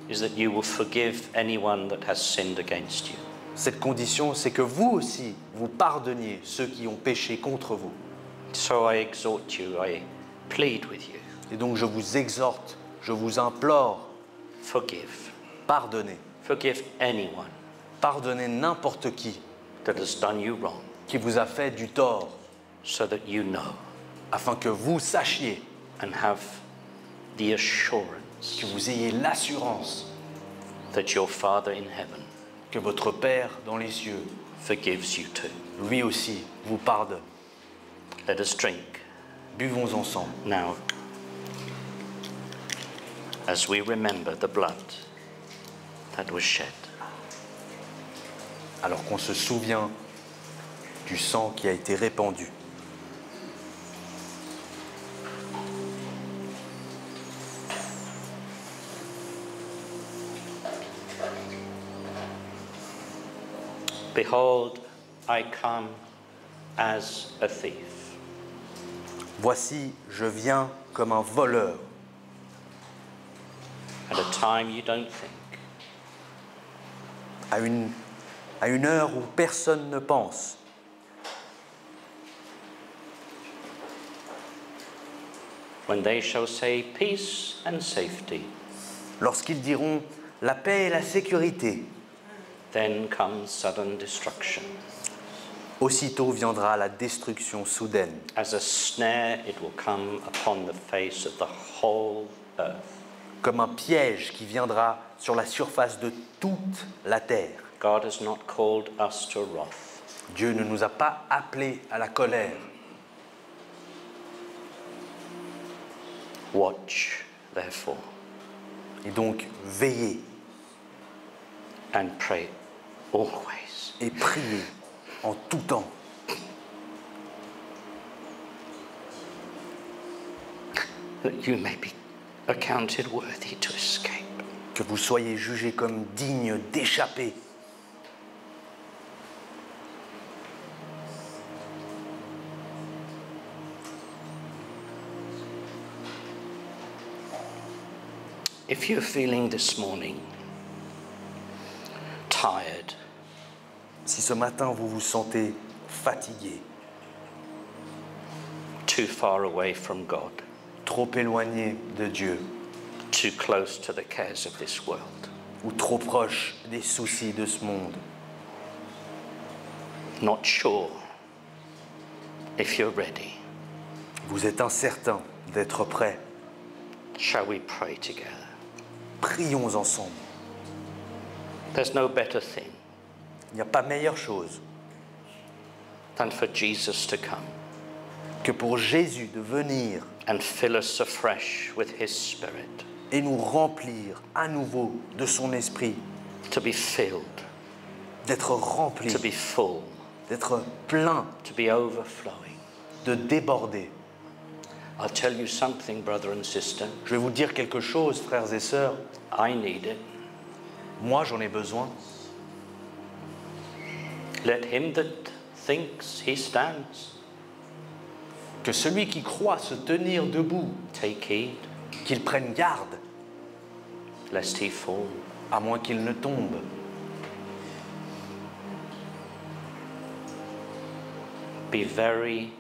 is that you will forgive anyone that has sinned against you. cette condition, c'est que vous aussi, vous pardonniez ceux qui ont péché contre vous. So I exhort you, I plead with you, Et donc je vous exhorte, je vous implore, forgive. pardonnez. Forgive anyone Pardonnez n'importe qui that has done you wrong, qui vous a fait du tort, so that you know afin que vous sachiez, and have the assurance que vous ayez l'assurance that your Father in heaven que votre Père dans les cieux, forgives you too. lui aussi, vous pardonne. Let us drink Buvons ensemble. now as we remember the blood that was shed. Alors qu'on se souvient du sang qui a été répandu. Behold, I come as a thief. Voici, je viens comme un voleur, At a time you don't think, à une heure où personne ne pense. when they shall say peace and safety, Lorsqu'ils diront la paix et la sécurité, then comes sudden destruction. aussitôt viendra la destruction soudaine. As a snare, it will come upon the face of the whole earth. Comme un piège qui viendra sur la surface de toute la terre. God has not called us to wrath, Dieu ne nous a pas appelés à la colère. watch, therefore, Et donc, veillez and pray always, et priez en tout temps, that you may be accounted worthy to escape. que vous soyez jugés comme dignes d'échapper. If you're feeling this morning tired, Si ce matin vous vous sentez fatigué, too far away from God, trop éloigné de Dieu too close to the cares of this world, ou trop proche des soucis de ce monde, not sure if you're ready, vous êtes incertain d'être prêt, shall we pray together? prions ensemble. There's no better thing Il n'y a pas meilleure chose than for Jesus to come que pour Jésus de venir and fill us afresh with his Spirit, et nous remplir à nouveau de son esprit, to be filled, d'être rempli, to be full, d'être plein, to be overflowing. de déborder. I'll tell you something, brother and sister. Je vais vous dire quelque chose, frères et sœurs, I need it. moi j'en ai besoin. Let him that thinks he stands Que celui qui croit se tenir debout, take heed, qu'il prenne garde, lest he fall. à moins qu'il ne tombe. Be very,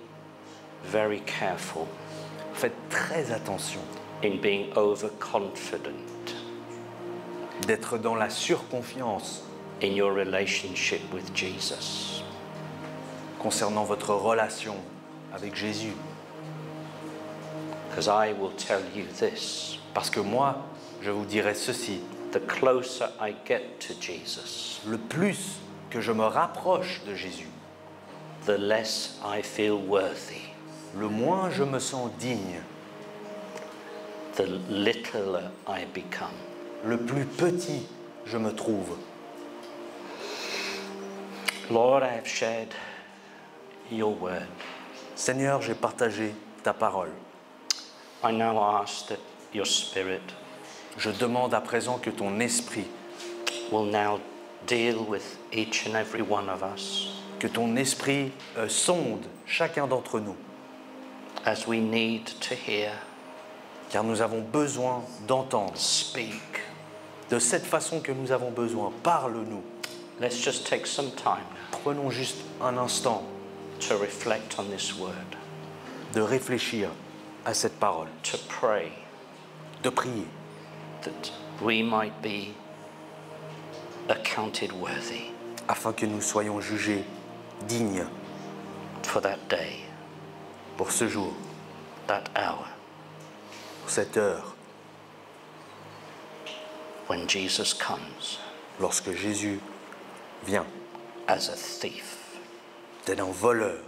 very careful Faites très attention in being overconfident d'être dans la surconfiance in your relationship with Jesus. concernant votre relation avec Jésus. Because I will tell you this, Parce que moi, je vous dirai ceci, the closer I get to Jesus, le plus que je me rapproche de Jésus, the less I feel worthy, le moins je me sens digne, the littler I become. le plus petit je me trouve. Lord, I have shared your word. Seigneur, j'ai partagé ta parole. I now ask that your Spirit Je demande à présent que ton esprit will now deal with each and every one of us. Que ton esprit sonde chacun d'entre nous. As we need to hear. Car nous avons besoin d'entendre. Speak. De cette façon que nous avons besoin, parle-nous. Let's just take some time now. Prenons juste un instant. To reflect on this word. De réfléchir à cette parole. To pray. De prier. That we might be accounted worthy. Afin que nous soyons jugés dignes. For that day. Pour ce jour. That hour. Pour cette heure. When Jesus comes. Lorsque Jésus vient. As a thief. Tel un voleur.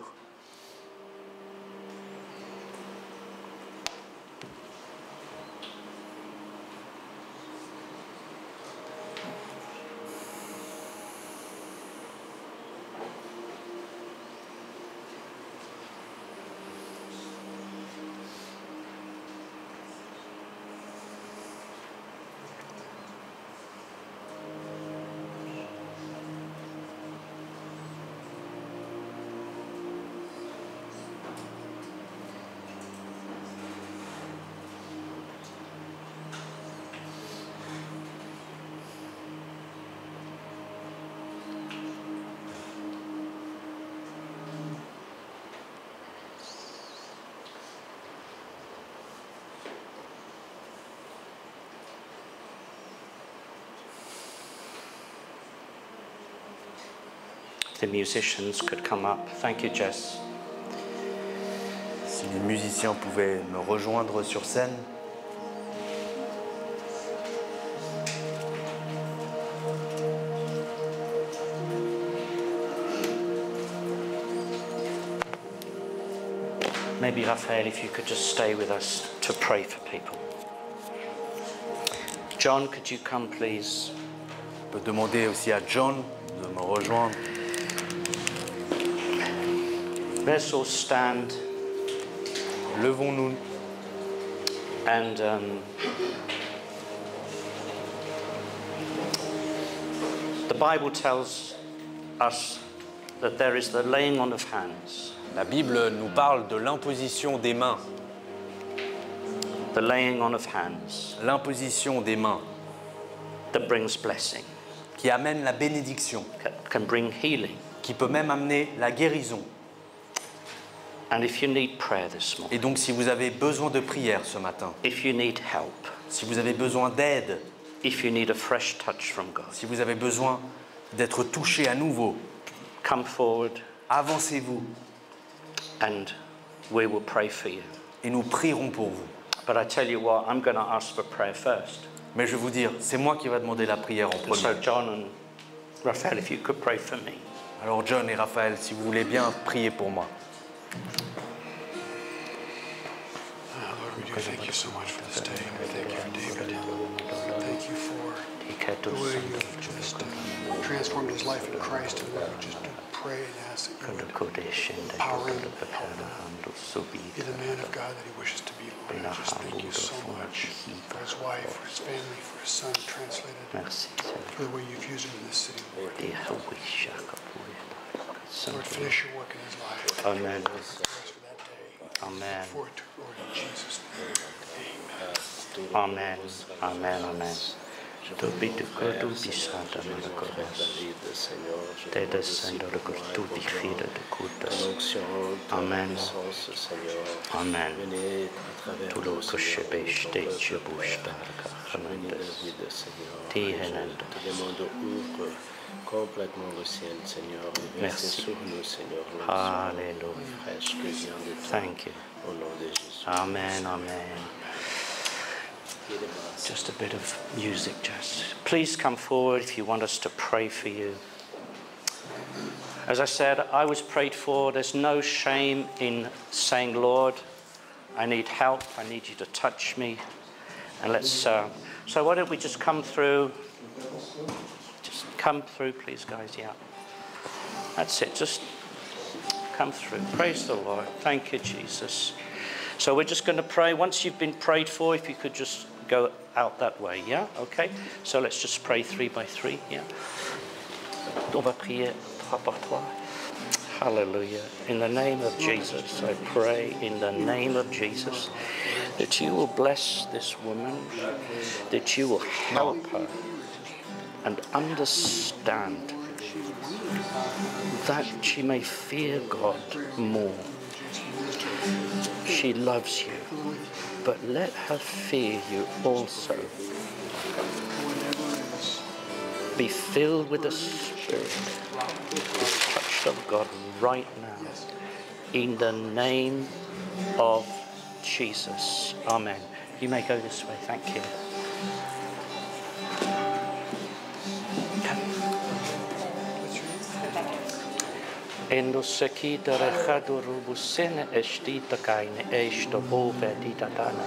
The musicians could come up. Thank you, Jess. Si les musiciens pouvaient me rejoindre sur scène. Maybe Raphael, if you could just stay with us to pray for people. John, could you come, please? Je peux demander aussi à John de me rejoindre. Let's all stand. Levons-nous. And the Bible tells us that there is the laying on of hands. La Bible nous parle de l'imposition des mains. The laying on of hands. L'imposition des mains. That brings blessing. Qui amène la bénédiction. Can bring healing. Qui peut même amener la guérison. And if you need prayer this morning, et donc si vous avez besoin de prière ce matin, if you need help, si vous avez besoin d'aide, if you need a fresh touch from God, si vous avez besoin d'être touché à nouveau, come forward, avancez-vous, and we will pray for you. Et nous prierons pour vous. But I tell you what, I'm going to ask for prayer first. Mais je vais vous dire, c'est moi qui va demander la prière en premier. So John and Raphael, if you could pray for me. Alors John et Raphaël, si vous voulez bien prier pour moi. Lord, we do thank you so much for this day. We thank you for David. Thank you for the way you've just transformed his life in Christ. And we just pray and ask that you would empower him, help him, be the man of God that he wishes to be. Lord, I just thank you so much for his wife, for his family, for his son translated, for the way you've used him in this city, Lord. Lord, finish your work in his life. Amen. Amen. Amen. Amen. Amen. Tu biducă, tu bisata mă răcores. Te descendo răcor, tu difide de curtas. Amen. Amen. Tu lo cășebește ce bușta răcămândes. Tihenendo. Complètement le ciel, Seigneur. Merci. Sur nous, Seigneur. Hallelujah. Thank you. Au nom de Jésus. Amen. Amen. Just a bit of music, Jess. Please come forward if you want us to pray for you. As I said, I was prayed for. There's no shame in saying, Lord, I need help. I need you to touch me. And let's, so why don't we just come through? Just come through, please, guys. Yeah. That's it. Just come through. Praise the Lord. Thank you, Jesus. So we're just going to pray. Once you've been prayed for, if you could just go out that way, yeah? Okay? So let's just pray 3 by 3, yeah? On va prier trois par trois. Hallelujah. In the name of Jesus, I pray in the name of Jesus that you will bless this woman, that you will help her and understand that she may fear God more. She loves you, but let her fear you also. Be filled with the Spirit, the touch of God right now, in the name of Jesus. Amen. You may go this way. Thank you. Endo sekita rechaduru busene estita kaine esto bove ditatana.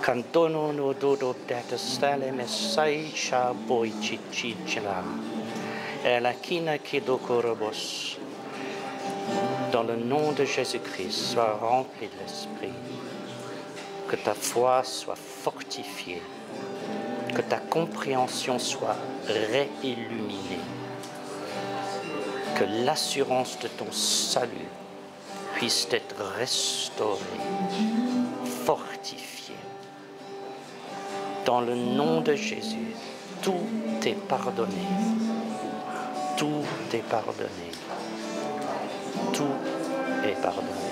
Cantono no dodo data stale messai sha boi chichichila. Et la kina kidokorobos. Dans le nom de Jésus-Christ, sois rempli de l'Esprit. Que ta foi soit fortifiée. Que ta compréhension soit réilluminée. Que l'assurance de ton salut puisse être restaurée, fortifiée. Dans le nom de Jésus, tout est pardonné. Tout est pardonné. Tout est pardonné.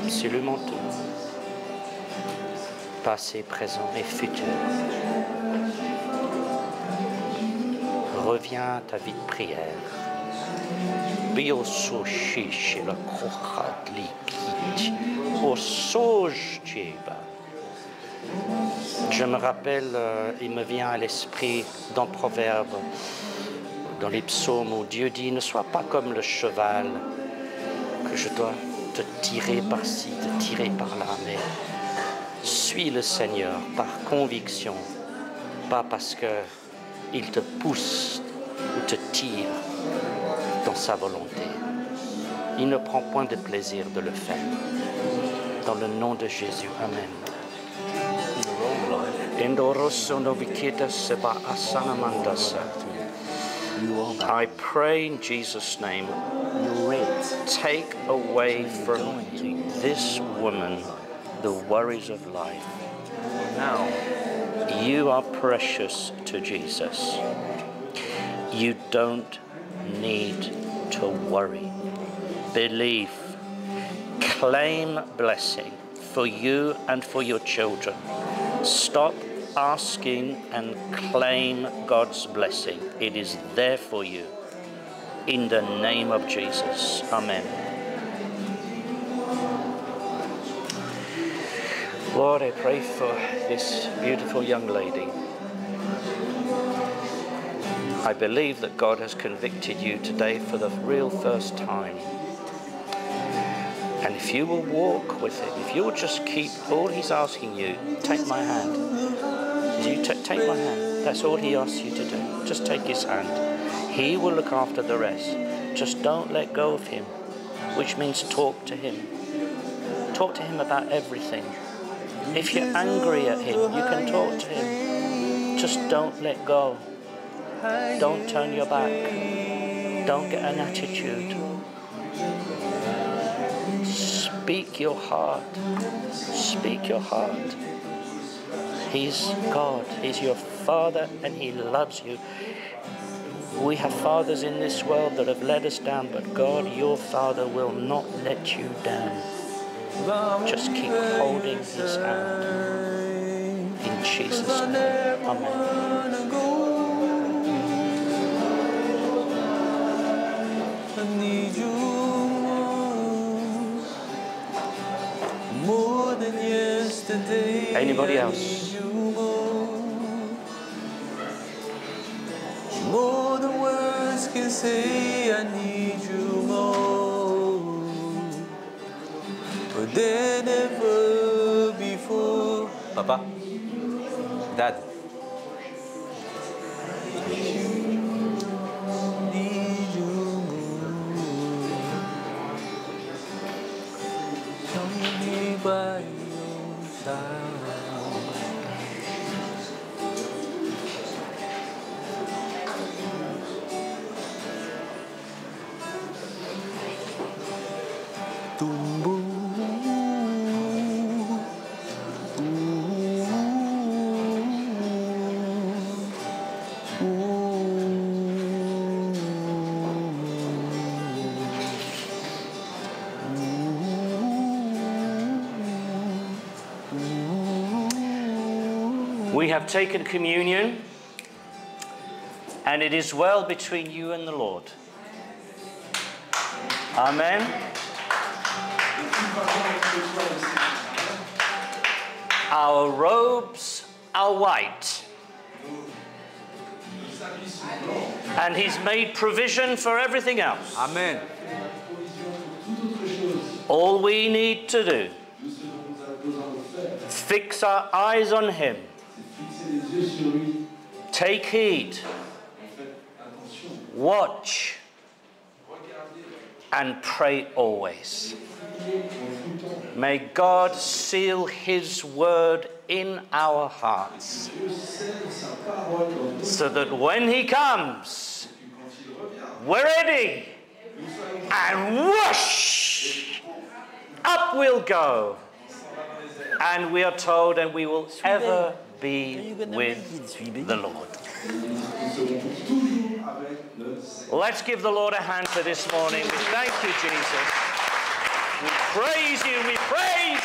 Absolument tout. Passé, présent et futur. Reviens à ta vie de prière. Biososhi la krokhat likit. Osojeba. Je me rappelle, il me vient à l'esprit dans Proverbe, dans les psaumes où Dieu dit: ne sois pas comme le cheval, que je dois te tirer par-ci, te tirer par-là, mais suis le Seigneur par conviction, pas parce qu'il te pousse ou te tire dans sa volonté. Il ne prend point de plaisir de le faire. Dans le nom de Jésus, Amen. I pray in Jesus' name, take away from this woman the worries of life. Now, you are precious to Jesus. You don't need to worry. Believe. Claim blessing for you and for your children. Stop asking and claim God's blessing. It is there for you. In the name of Jesus. Amen. Lord, I pray for this beautiful young lady. I believe that God has convicted you today for the real first time. And if you will walk with him, if you will just keep, all he's asking you, take my hand. You take my hand. That's all he asks you to do. Just take his hand. He will look after the rest. Just don't let go of him, which means talk to him. Talk to him about everything. If you're angry at him, you can talk to him. Just don't let go. Don't turn your back. Don't get an attitude. Speak your heart. Speak your heart. He's God. He's your Father and He loves you. We have fathers in this world that have let us down, but God, your Father, will not let you down. Just keep holding His hand. In Jesus' name. Amen. Anybody else? More than words can say, I need you more. But than ever before. Papa, Dad. Need you more. Come me by your side. We have taken communion, and it is well between you and the Lord. Amen. Our robes are white, and He's made provision for everything else. Amen. All we need to do, fix our eyes on Him, take heed, watch, and pray always. May God seal His word in our hearts, so that when He comes, we're ready, and whoosh, up we'll go. And we are told, and we will ever be with the Lord. Let's give the Lord a hand for this morning. We thank you, Jesus. We praise you, we praise